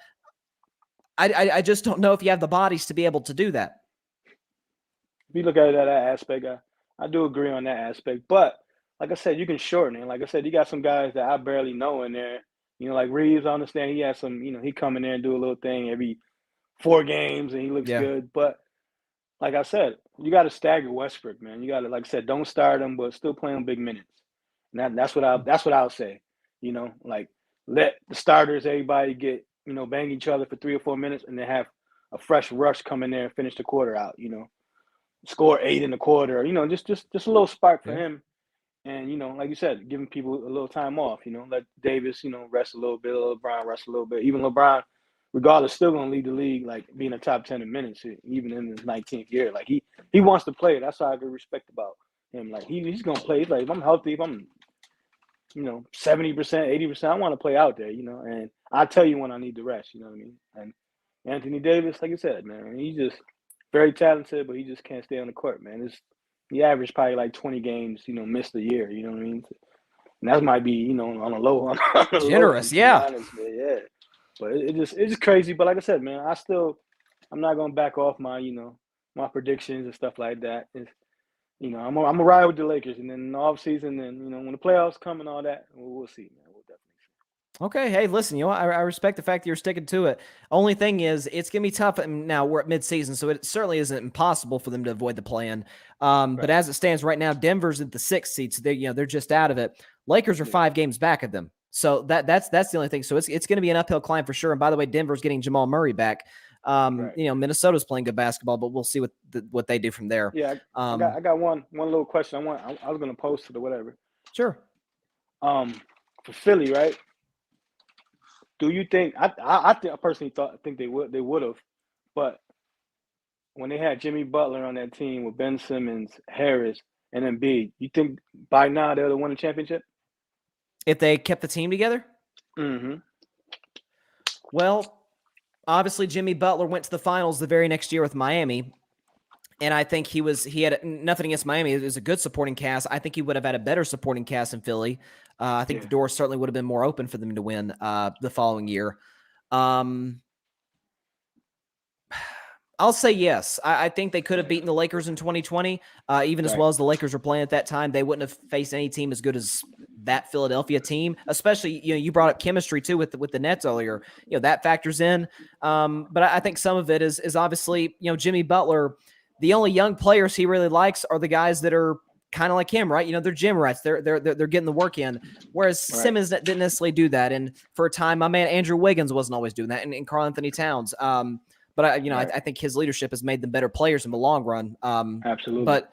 I just don't know if you have the bodies to be able to do that. If you look at it that aspect, I do agree on that aspect. But like I said, you can shorten it. Like I said, you got some guys that I barely know in there. Like Reeves, I understand he has some, he come in there and do a little thing every 4 games and he looks good. But like I said, you got to stagger Westbrook, man. You got to, like I said, don't start him, but still play him big minutes. And that's what I'll say. Let the starters, everybody get, bang each other for 3 or 4 minutes and then have a fresh rush come in there and finish the quarter out, score 8 in the quarter, just a little spark for him. And, like you said, giving people a little time off, let Davis, rest a little bit, LeBron rest a little bit. Even LeBron, regardless, still going to lead the league, being a top 10 in minutes, even in his 19th year. He wants to play. That's how I can respect about him. He's going to play. He's like, if I'm healthy, if I'm, 70%, 80%, I want to play out there, and I'll tell you when I need to rest, you know what I mean? And Anthony Davis, like you said, man, he's just very talented, but he just can't stay on the court, man. He averaged probably 20 games, missed a year, you know what I mean? And that might be, on a low. Generous, honest, yeah. But it's just crazy. But like I said, man, I'm not gonna back off my, my predictions and stuff like that. I'm gonna ride with the Lakers, and then in the offseason, and when the playoffs come and all that, we'll see, man. We'll definitely see. Okay, hey, listen, I respect the fact that you're sticking to it. Only thing is, it's going to be tough. Now, we're at midseason, so it certainly isn't impossible for them to avoid the play-in. But as it stands right now, Denver's at the 6th seed, so they're just out of it. Lakers are 5 games back of them. So that's the only thing. So it's going to be an uphill climb for sure. And by the way, Denver's getting Jamal Murray back. Right. Minnesota's playing good basketball, but we'll see what they do from there. Yeah, I got one little question. I was gonna post it or whatever. Sure. For Philly, right? Do you think I personally think they would have, but when they had Jimmy Butler on that team with Ben Simmons, Harris, and Embiid, you think by now they would have won the championship? If they kept the team together? Mm-hmm. Well, obviously Jimmy Butler went to the finals the very next year with Miami. And I think he had nothing against Miami. It was a good supporting cast. I think he would have had a better supporting cast in Philly. I think the door certainly would have been more open for them to win the following year. I'll say yes. I think they could have beaten the Lakers in 2020, even as well as the Lakers were playing at that time. They wouldn't have faced any team as good as that Philadelphia team, especially, you brought up chemistry too with the Nets earlier. That factors in. But I think some of it is obviously, Jimmy Butler, the only young players he really likes are the guys that are kind of like him, right? They're gym rats. They're getting the work in. Whereas Simmons didn't necessarily do that. And for a time, my man Andrew Wiggins wasn't always doing that, and Karl Anthony Towns. But I think his leadership has made them better players in the long run. Absolutely. But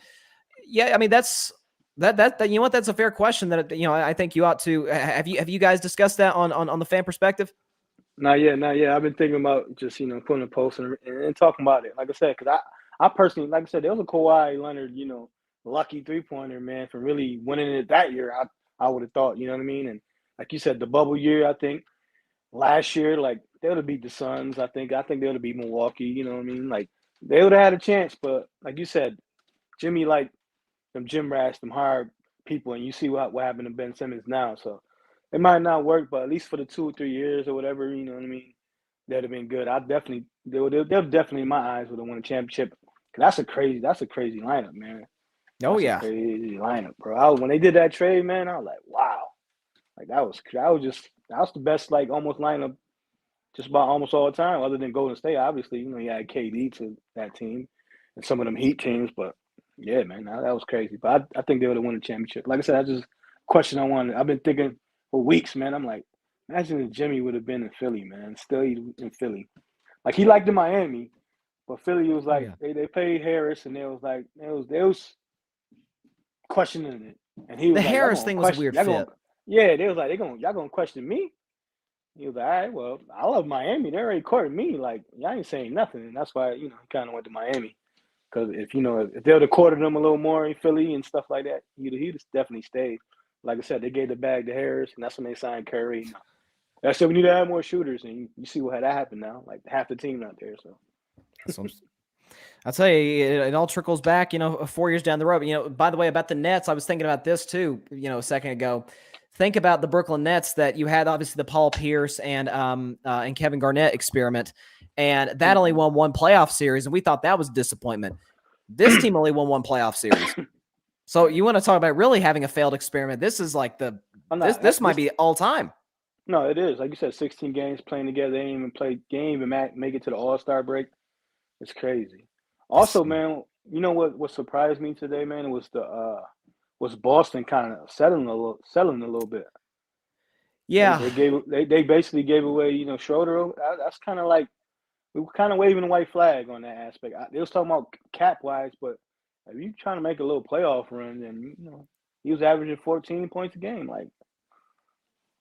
yeah, I mean that's a fair question that I think you ought to have you guys discussed that on the fan perspective? Not yet. I've been thinking about just putting a post and talking about it. Like I said, because I personally, like I said, there was a Kawhi Leonard, lucky 3-pointer, man, for really winning it that year. I would have thought, you know what I mean? And like you said, the bubble year, I think last year, like they would have beat the Suns. I think they would have beat Milwaukee. You know what I mean? Like they would have had a chance, but like you said, Jimmy, like them gym rats, them hard people, and you see what happened to Ben Simmons now. So it might not work, but at least for the 2 or 3 years or whatever, you know what I mean? That'd have been good. They'll definitely in my eyes would have won a championship. That's a crazy lineup, man. Oh, That's a crazy lineup, bro. When they did that trade, man, I was like, wow. Like that was the best, like almost lineup just about almost all the time, other than Golden State. Obviously, you had KD to that team and some of them Heat teams, but yeah, man, that was crazy. But I think they would have won the championship. Like I said, that's just a question I wanted. I've been thinking for weeks, man. I'm like, imagine if Jimmy would have been in Philly, man. Still in Philly. Like he liked in Miami. But Philly was like they paid Harris, and they was questioning it, and he was the like, Harris thing was a weird fit. They was like y'all gonna question me. He was like, all right, well, I love Miami. They already courted me. Like y'all ain't saying nothing, and that's why he kind of went to Miami. Because if they would have courted him a little more in Philly and stuff like that, he'd definitely stayed. Like I said, they gave the bag to Harris, and that's when they signed Curry. I said we need to have more shooters, and you see what had happened now. Like half the team out there, so. I'll tell you, it all trickles back, 4 years down the road. By the way, about the Nets, I was thinking about this too, a second ago. Think about the Brooklyn Nets that you had, obviously the Paul Pierce and Kevin Garnett experiment, and that only won one playoff series, and we thought that was a disappointment. This team only won one playoff series. So you want to talk about really having a failed experiment? This is like this might be all time. No, it is. Like you said, 16 games playing together. They didn't even make it to the All-Star break. It's crazy. Also, man, you know what surprised me today, man? It was Boston kind of settling a little bit. Yeah, they basically gave away, Schroeder. That's kind of like we were kind of waving a white flag on that aspect. They was talking about cap wise, but if you trying to make a little playoff run, then he was averaging 14 points a game. Like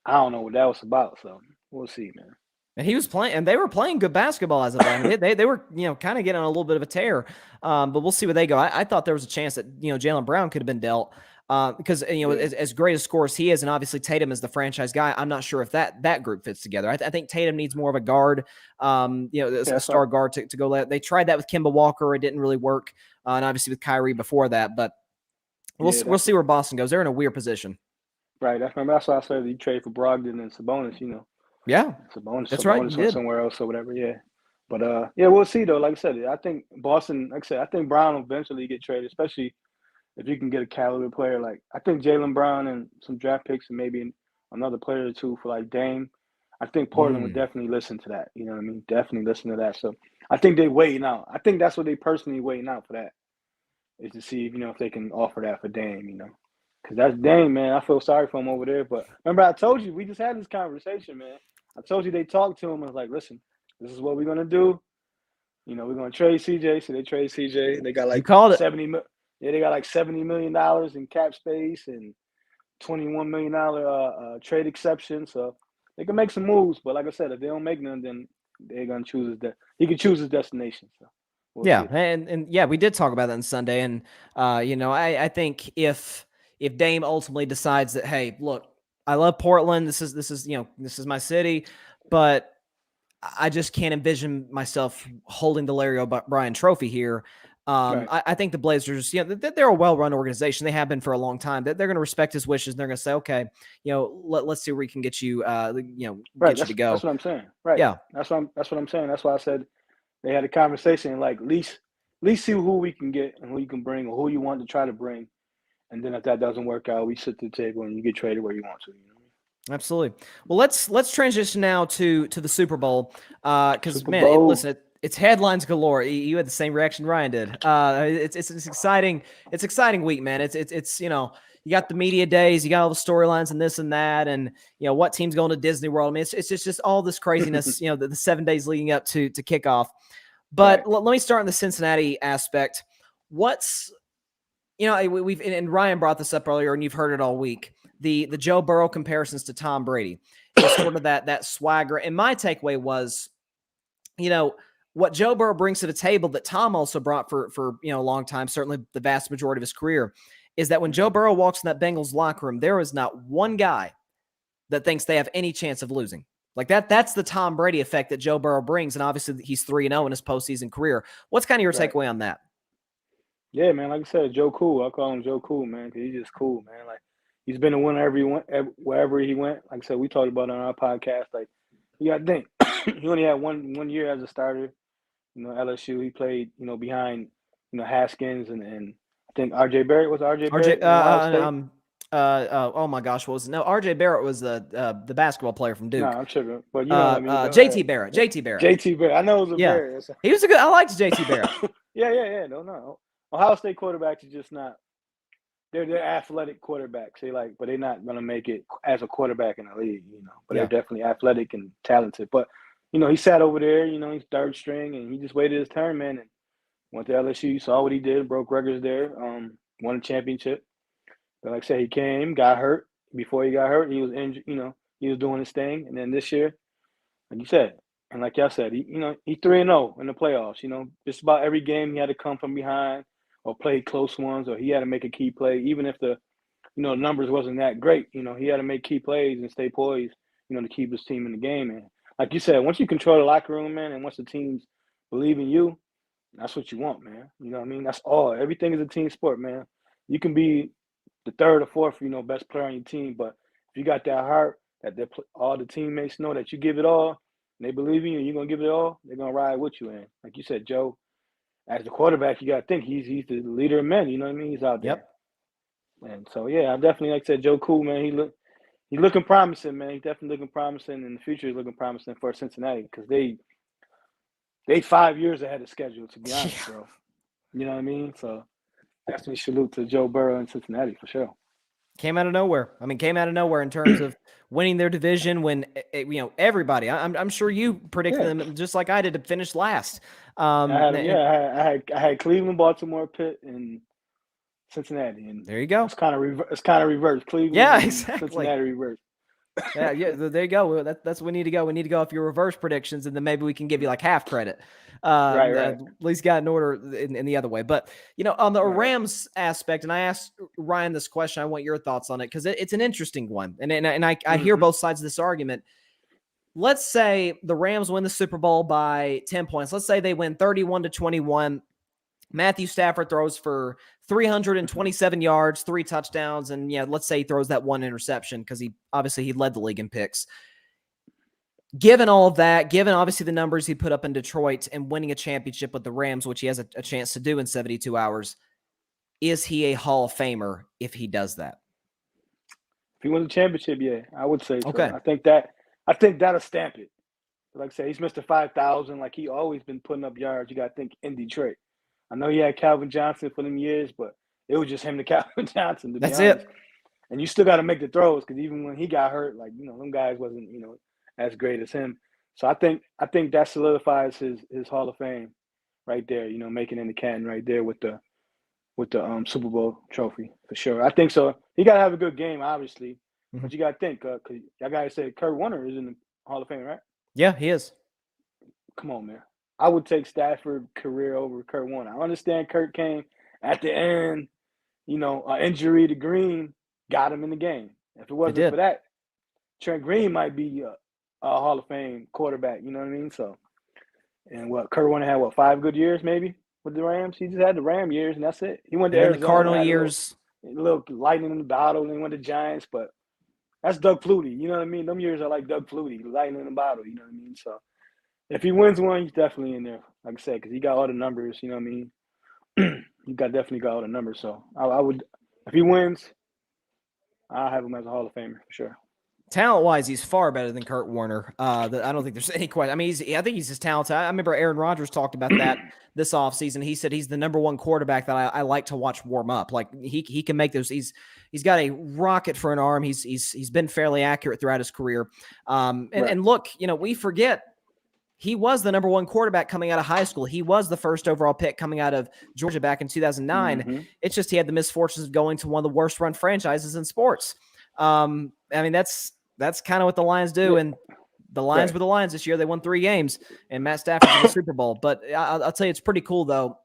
I don't know what that was about. So we'll see, man. And he was playing, and they were playing good basketball as of late. They were, kind of getting on a little bit of a tear. But we'll see where they go. I thought there was a chance that, Jaylen Brown could have been dealt because, as great a scorer as he is, and obviously Tatum is the franchise guy. I'm not sure if that group fits together. I think Tatum needs more of a guard, a star guard to go. They tried that with Kemba Walker. It didn't really work. And obviously with Kyrie before that, but we'll see where Boston goes. They're in a weird position. Right. That's why I said you trade for Brogdon and Sabonis, Yeah, that's right. Went somewhere else or whatever. Yeah, but we'll see though. Like I said, I think Boston. Like I said, I think Brown will eventually get traded, especially if you can get a caliber player. Like I think Jaylen Brown and some draft picks and maybe another player or two for like Dame. I think Portland would definitely listen to that. You know what I mean? Definitely listen to that. So I think they waiting out. I think that's what they personally waiting out for that is to see if they can offer that for Dame. Because that's Dame, man. I feel sorry for him over there. But remember, I told you, we just had this conversation, man. I told you they talked to him and was like, listen, this is what we're going to do. You know, we're going to trade CJ. So they trade CJ. They got like You called it. they got like $70 million in cap space and $21 million trade exception. So they can make some moves. But like I said, if they don't make none, then they're going to choose he can choose his destination. So yeah. And yeah, we did talk about that on Sunday. And, you know, I think if Dame ultimately decides that, hey, look, I love Portland. This is, you know, this is my city, but I just can't envision myself holding the Larry O'Brien trophy here. Right. I think the Blazers, you know, they're a well-run organization. They have been for a long time. They're going to respect his wishes. And they're going to say, okay, you know, let's see where we can get you, you know, Right. get you to go. That's what I'm saying. Right. Yeah. That's what I'm saying. That's why I said they had a conversation, like, at least see who we can get and who you can bring or who you want to try to bring. And then if that doesn't work out, we sit at the table and you get traded where you want to. You know? Absolutely. Well, let's transition now to the Super Bowl, because man, listen, it's headlines galore. You had the same reaction Ryan did. It's exciting. It's exciting week, man. It's you know, you got the media days, you got all the storylines and this and that, and you know what team's going to Disney World. I mean, it's just all this craziness. You know, the 7 days leading up to kickoff. But right. let me start in the Cincinnati aspect. What's, you know, we've and Ryan brought this up earlier, and you've heard it all week. The Joe Burrow comparisons to Tom Brady, it's sort of that swagger. And my takeaway was, you know, what Joe Burrow brings to the table that Tom also brought for you know a long time, certainly the vast majority of his career, is that when Joe Burrow walks in that Bengals locker room, there is not one guy that thinks they have any chance of losing. Like that's the Tom Brady effect that Joe Burrow brings, and obviously he's 3-0 in his postseason career. What's kind of your takeaway on that? Yeah, man. Like I said, Joe Cool. I call him Joe Cool, man, because he's just cool, man. Like he's been a winner wherever he went. Like I said, we talked about it on our podcast. Like you got to think, he only had one year as a starter. You know, LSU. He played, you know, behind, you know, Haskins and I think RJ Barrett was RJ Barrett. Oh my gosh, what was it? No, RJ Barrett was the basketball player from Duke. No, I'm tripping. But you know what I mean. JT Barrett. JT Barrett. JT Barrett. I know it was a Barrett. He was a good. I liked JT Barrett. Yeah. No. Ohio State quarterbacks are just not. They're athletic quarterbacks. But they're not gonna make it as a quarterback in the league, you know. But they're definitely athletic and talented. But you know, he sat over there. You know, he's third string, and he just waited his turn, man. And went to LSU. You saw what he did. Broke records there. Won a championship. But like I said, he came, got hurt. Before he got hurt, he was injured. You know, he was doing his thing. And then this year, like you said, and like y'all said, he 3-0 in the playoffs. You know, just about every game he had to come from behind or play close ones, or he had to make a key play, even if the, you know, numbers wasn't that great. You know, he had to make key plays and stay poised, you know, to keep his team in the game. And like you said, once you control the locker room, man, and once the teams believe in you, that's what you want, man. You know what I mean? That's all. Everything is a team sport, man. You can be the third or fourth, you know, best player on your team, but if you got that heart that all the teammates know that you give it all, and they believe in you, and you're gonna give it all, they're gonna ride with you. And like you said, Joe, as the quarterback, you gotta think he's the leader of men. You know what I mean? He's out there. Yep. And so yeah, I definitely, like I said, Joe Cool, man. He's looking promising, man. He's definitely looking promising, and the future is looking promising for Cincinnati because they 5 years ahead of schedule, to be honest, bro. You know what I mean? So definitely salute to Joe Burrow in Cincinnati for sure. Came out of nowhere. I mean, came out of nowhere in terms of winning their division when, you know, everybody, I'm sure you predicted them just like I did to finish last. I had Cleveland, Baltimore, Pitt, and Cincinnati. And there you go. It's kind of reversed. Cleveland, exactly. Cincinnati reversed. There you go. That's where we need to go. We need to go off your reverse predictions, and then maybe we can give you like half credit. Right. At least got in order in the other way. But, you know, on the Rams aspect, and I asked Ryan this question, I want your thoughts on it because it's an interesting one. And I hear both sides of this argument. Let's say the Rams win the Super Bowl by 10 points. Let's say they win 31-21. Matthew Stafford throws for 327 yards, 3 touchdowns, and let's say he throws that 1 interception because he led the league in picks. Given all of that, given obviously the numbers he put up in Detroit and winning a championship with the Rams, which he has a chance to do in 72 hours, is he a Hall of Famer if he does that? If he wins a championship, yeah, I would say so. Okay. I think that'll stamp it. Like I said, he's Mr. 5,000. Like he always been putting up yards. You got to think in Detroit. I know he had Calvin Johnson for them years, but it was just him to Calvin Johnson. To That's be honest. it. And you still got to make the throws because even when he got hurt, like, them guys wasn't, as great as him. So I think that solidifies his Hall of Fame right there, making in the Canton right there with the Super Bowl trophy for sure. I think so. He got to have a good game, obviously, but you got to think because y'all guys said Kurt Warner is in the Hall of Fame, right? Yeah, he is. Come on, man. I would take Stafford career over Kurt Warner. I understand Kurt came at the end, an injury to Green got him in the game. If it wasn't for that, Trent Green might be a Hall of Fame quarterback. You know what I mean? So, and Kurt Warner had 5 good years maybe with the Rams. He just had the Ram years, and that's it. He went to Arizona. The Cardinal years. A little lightning in the bottle, and he went to Giants, but that's Doug Flutie. You know what I mean? Them years are like Doug Flutie, lightning in the bottle. You know what I mean? So, if he wins one, he's definitely in there. Like I said, because he got all the numbers. You know what I mean? Definitely got all the numbers. So I would, if he wins, I'll have him as a Hall of Famer for sure. Talent-wise, he's far better than Kurt Warner. I don't think there's any question. I mean, I think he's just talented. I remember Aaron Rodgers talked about that this offseason. He said he's the number one quarterback that I like to watch warm up. Like he can make those. He's got a rocket for an arm. He's been fairly accurate throughout his career. And look, we forget he was the number one quarterback coming out of high school. He was the first overall pick coming out of Georgia back in 2009. Mm-hmm. It's just he had the misfortunes of going to one of the worst run franchises in sports. I mean, that's kind of what the Lions do, and the Lions were the Lions this year. They won 3 games, and Matt Stafford's in the Super Bowl. But I'll tell you, it's pretty cool, though.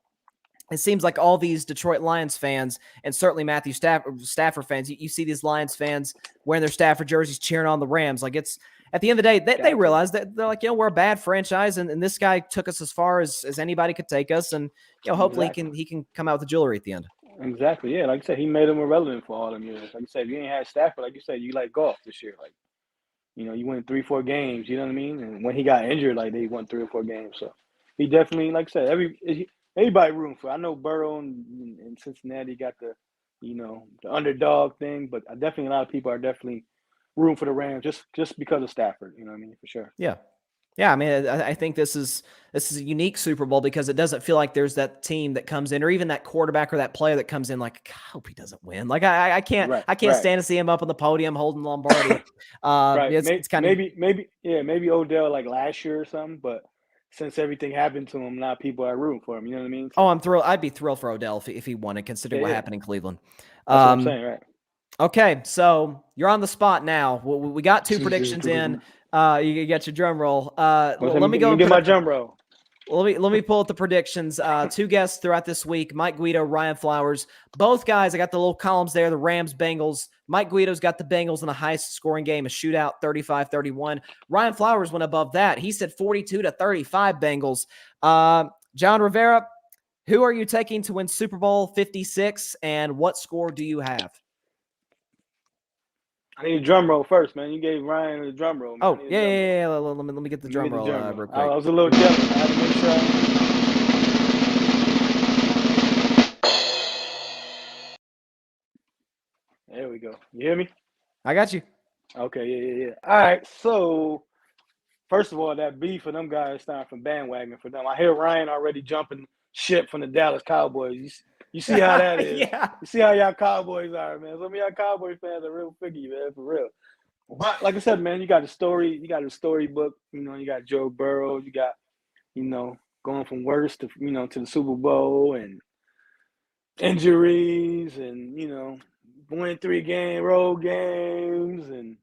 It seems like all these Detroit Lions fans, and certainly Matthew Stafford fans, you see these Lions fans wearing their Stafford jerseys cheering on the Rams. Like, it's at the end of the day, they realize that they're like, we're a bad franchise, and this guy took us as far as anybody could take us, and hopefully he can come out with the jewelry at the end. Exactly, yeah. Like I said, he made him irrelevant for all them years. Like you said, if you ain't had Stafford, like you said, you like golf this year. Like, you win 3-4 games, you know what I mean? And when he got injured, like they won 3 or 4 games. So he definitely, like I said, everybody rooting for. I know Burrow and Cincinnati got the underdog thing, but definitely a lot of people are definitely rooting for the Rams just because of Stafford. You know what I mean? For sure. Yeah. Yeah, I mean, I think this is a unique Super Bowl because it doesn't feel like there's that team that comes in, or even that quarterback or that player that comes in like, I hope he doesn't win. Like I can't stand to see him up on the podium holding Lombardi. It's kind of maybe Odell like last year or something, but since everything happened to him, now people are rooting for him. You know what I mean? Oh, I'm thrilled. I'd be thrilled for Odell if he won it, considering what happened in Cleveland. That's what I'm saying, right? Okay, so you're on the spot now. We got 2 predictions in. You got your drum roll. Let me go get my drum roll. Let me pull up the predictions. 2 guests throughout this week: Mike Guido, Ryan Flowers. Both guys, I got the little columns there. The Rams, Bengals. Mike Guido's got the Bengals in the highest scoring game, a shootout, 35-31. Ryan Flowers went above that. He said 42-35 Bengals. John Rivera, who are you taking to win Super Bowl 56, and what score do you have? I need a drum roll first, man. You gave Ryan the drum roll. Man. Oh, yeah. Let me get the drum roll real quick. I was a little jealous. I had to make sure. There we go. You hear me? I got you. Okay, yeah. All right, so first of all, that beef for them guys starting from bandwagon for them. I hear Ryan already jumping ship from the Dallas Cowboys. You see how that is. Yeah. You see how y'all Cowboys are, man. Some of y'all Cowboys fans are real figgy, man, for real. But like I said, man, you got a storybook. You got Joe Burrow. You got, going from worst to, to the Super Bowl and injuries and, winning 3 road games and,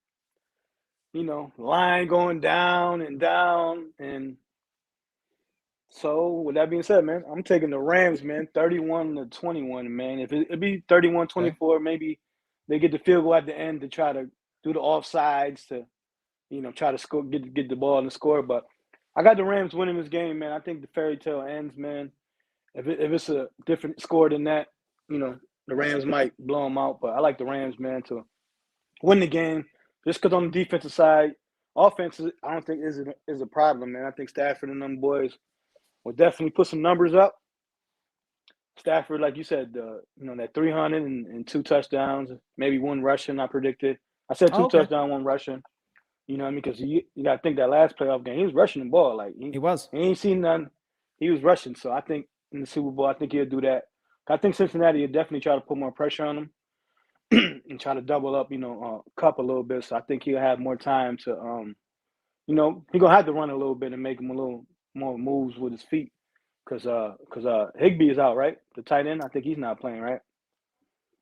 line going down and so with that being said, man, I'm taking the Rams, man, 31-21, man. If it'd be 31-24, maybe they get the field goal at the end to try to do the offsides to, try to score, get the ball and the score. But I got the Rams winning this game, man. I think the fairy tale ends, man. If it's a different score than that, the Rams might blow them out. But I like the Rams, man, to win the game. Just because on the defensive side, offense, I don't think is a problem, man. I think Stafford and them boys will definitely put some numbers up. Stafford, like you said, that 300 and 2 touchdowns, maybe 1 rushing, I predicted. I said 2 touchdowns, 1 rushing. You know what I mean? Because you got to think that last playoff game, he was rushing the ball. Like he was. He ain't seen none. He was rushing. So I think in the Super Bowl, I think he'll do that. I think Cincinnati will definitely try to put more pressure on him. and try to double up, Cup a little bit. So I think he'll have more time to, he's gonna have to run a little bit and make him a little more moves with his feet. Because Higbee is out, right? The tight end. I think he's not playing, right?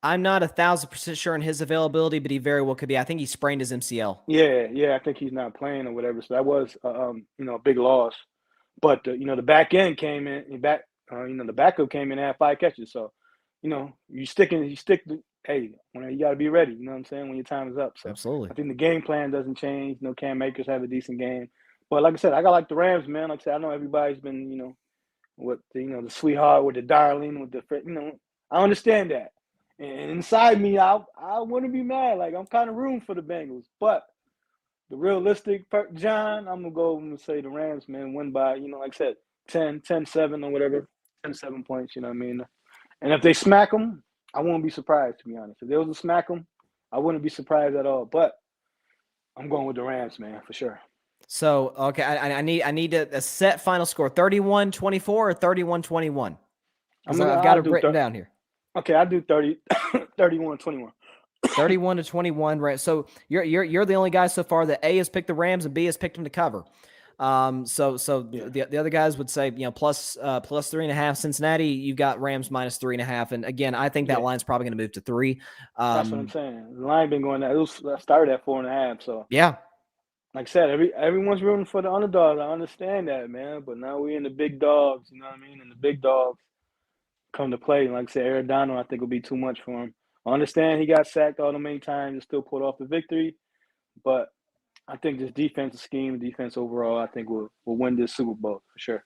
I'm not 1,000% sure in his availability, but he very well could be. I think he sprained his MCL. Yeah. I think he's not playing or whatever. So that was, a big loss. But the back end came in. The backup came in and had 5 catches. So, you stick. Hey, you got to be ready. You know what I'm saying? When your time is up. So Absolutely. I think the game plan doesn't change. Cam Akers have a decent game. But like I said, I got like the Rams, man. Like I said, I know everybody's been, with the sweetheart, with the darling, with the I understand that. And inside me, I wouldn't be mad. Like I'm kind of rooting for the Bengals, but the realistic John, I'm gonna go and say the Rams, man, win by like I said, 10-7 or whatever, 10-7 points. You know what I mean? And if they smack them, I won't be surprised, to be honest. If they was to smack them, I wouldn't be surprised at all. But I'm going with the Rams, man, for sure. So, okay, I need a set final score, 31-24 or 31-21. I've got it written down here. Okay, I do 31-21. 31-21, right? So you're the only guy so far that A has picked the Rams and B has picked them to cover. The other guys would say, plus 3.5. Cincinnati, you've got Rams minus 3.5. And again, I think that line's probably going to move to 3. That's what I'm saying. The line been going. It started at 4.5. So yeah, like I said, everyone's rooting for the underdogs. I understand that, man. But now we're in the big dogs. You know what I mean? And the big dogs come to play. Like I said, Arizona, I think will be too much for him. I understand he got sacked all the many times and still pulled off the victory, but I think this defensive scheme, defense overall, I think will win this Super Bowl for sure.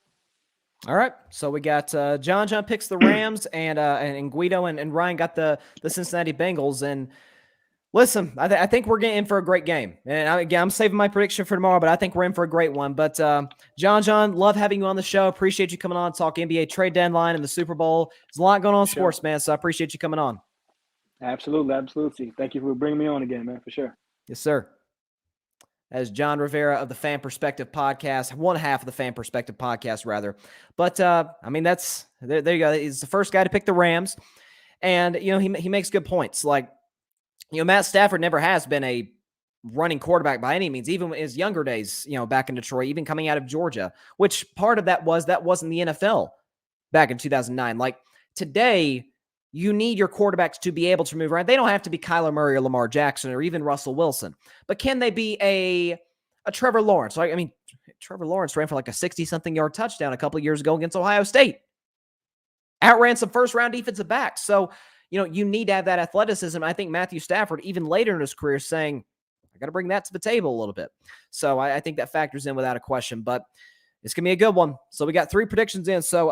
All right, so we got John picks the Rams, and Guido and Ryan got the Cincinnati Bengals. And listen, I think we're getting in for a great game. And I'm saving my prediction for tomorrow, but I think we're in for a great one. But John, love having you on the show. Appreciate you coming on, talk NBA trade deadline and the Super Bowl. There's a lot going on in sports, man. So I appreciate you coming on. Absolutely. Thank you for bringing me on again, man, for sure. Yes, sir. As John Rivera of the Fan Perspective Podcast, one half of the Fan Perspective Podcast, rather. But, that's there you go. He's the first guy to pick the Rams. And, he makes good points. Like, Matt Stafford never has been a running quarterback by any means, even in his younger days, back in Detroit, even coming out of Georgia, which part of that wasn't the NFL back in 2009. Like, today, you need your quarterbacks to be able to move around. They don't have to be Kyler Murray or Lamar Jackson or even Russell Wilson, but can they be a Trevor Lawrence? Trevor Lawrence ran for like a 60-something yard touchdown a couple of years ago against Ohio State. Outran some first-round defensive backs. So, you need to have that athleticism. I think Matthew Stafford, even later in his career, saying, I got to bring that to the table a little bit. So I think that factors in without a question. But it's going to be a good one. So we got 3 predictions in. So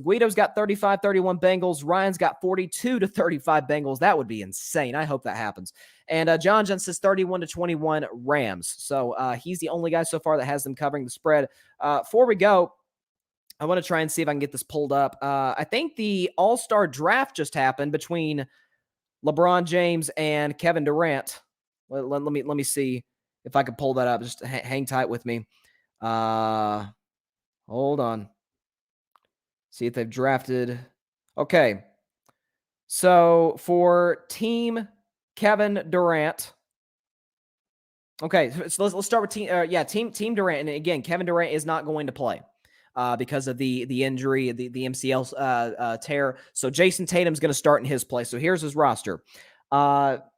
Guido's got 35-31 Bengals. Ryan's got 42-35 Bengals. That would be insane. I hope that happens. And John says 31-21 Rams. So he's the only guy so far that has them covering the spread. Before we go, I want to try and see if I can get this pulled up. I think the All-Star draft just happened between LeBron James and Kevin Durant. Let me see if I can pull that up. Just hang tight with me. Hold on. See if they've drafted. Okay. So for team Kevin Durant. Okay, so let's start with team Durant. And again, Kevin Durant is not going to play because of the injury, the MCL tear. So Jason Tatum's going to start in his place. So here's his roster.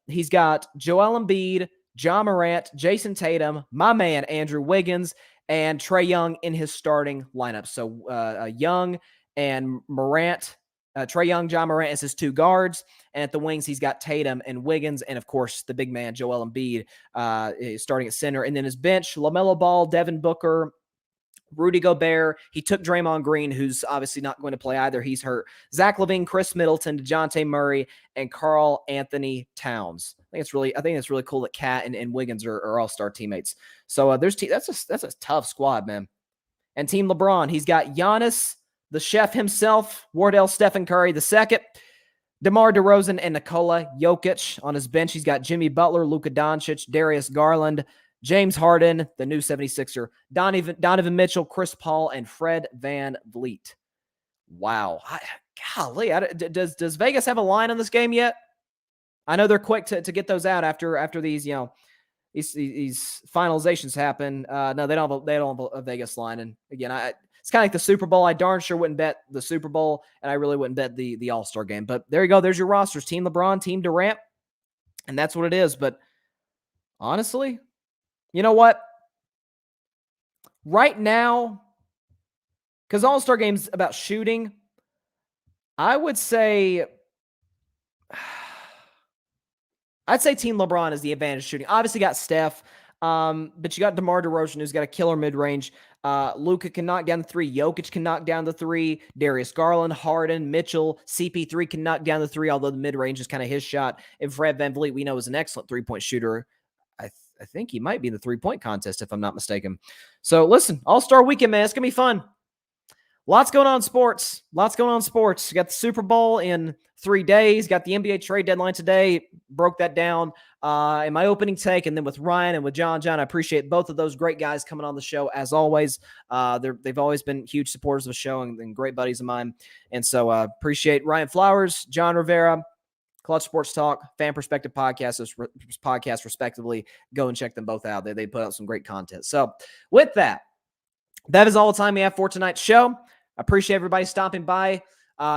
He's got Joel Embiid, John Morant, Jason Tatum, my man Andrew Wiggins, and Trae Young in his starting lineup. So Young and Morant, Trae Young, John Morant as his 2 guards. And at the wings, he's got Tatum and Wiggins. And, of course, the big man, Joel Embiid, is starting at center. And then his bench, LaMelo Ball, Devin Booker, Rudy Gobert. He took Draymond Green, who's obviously not going to play either. He's hurt. Zach LaVine, Chris Middleton, DeJounte Murray, and Karl Anthony Towns. I think it's really cool that Kat and Wiggins are all-star teammates. So that's a tough squad, man. And Team LeBron, he's got Giannis, the chef himself, Wardell Stephen Curry II, DeMar DeRozan, and Nikola Jokic. On his bench, he's got Jimmy Butler, Luka Doncic, Darius Garland, James Harden, the new 76er, Donovan Mitchell, Chris Paul, and Fred VanVleet. Wow. Golly, does Vegas have a line on this game yet? I know they're quick to get those out after these, these finalizations happen. No, they don't have a Vegas line. And again, it's kind of like the Super Bowl. I darn sure wouldn't bet the Super Bowl, and I really wouldn't bet the All-Star game. But there you go. There's your rosters. Team LeBron, Team Durant, and that's what it is. But honestly, you know what? Right now, because All-Star game's about shooting, I would say Team LeBron is the advantage shooting. Obviously got Steph, but you got DeMar DeRozan, who's got a killer mid-range. Luka can knock down the three. Jokic can knock down the three. Darius Garland, Harden, Mitchell, CP3 can knock down the three, although the mid-range is kind of his shot. And Fred VanVleet, we know, is an excellent three-point shooter. I think he might be in the three-point contest, if I'm not mistaken. So, listen, All-Star Weekend, man. It's going to be fun. Lots going on in sports. You got the Super Bowl in 3 days. Got the NBA trade deadline today. Broke that down in my opening take. And then with Ryan and with John, I appreciate both of those great guys coming on the show as always. They've always been huge supporters of the show and great buddies of mine. And so appreciate Ryan Flowers, John Rivera, Clutch Sports Talk, Fan Perspective podcast, respectively. Go and check them both out. They put out some great content. So with that is all the time we have for tonight's show. I appreciate everybody stopping by.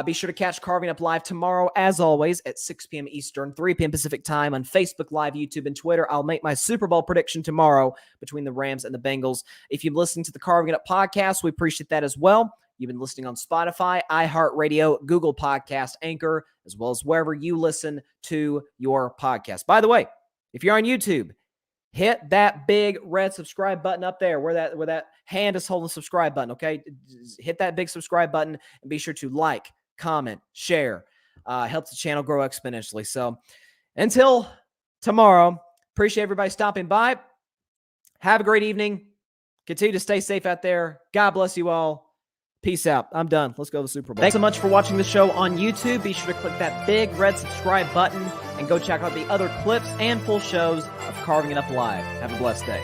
Be sure to catch Carving Up Live tomorrow, as always, at 6 p.m. Eastern, 3 p.m. Pacific time on Facebook Live, YouTube, and Twitter. I'll make my Super Bowl prediction tomorrow between the Rams and the Bengals. If you've been listening to the Carving It Up podcast, we appreciate that as well. You've been listening on Spotify, iHeartRadio, Google Podcast, Anchor, as well as wherever you listen to your podcast. By the way, if you're on YouTube, hit that big red subscribe button up there where that hand is holding the subscribe button, okay? Hit that big subscribe button and be sure to like, comment, share. Helps the channel grow exponentially. So until tomorrow, appreciate everybody stopping by. Have a great evening. Continue to stay safe out there. God bless you all. Peace out. I'm done. Let's go to the Super Bowl. Thanks so much for watching the show on YouTube. Be sure to click that big red subscribe button and go check out the other clips and full shows of Carving It Up Live. Have a blessed day.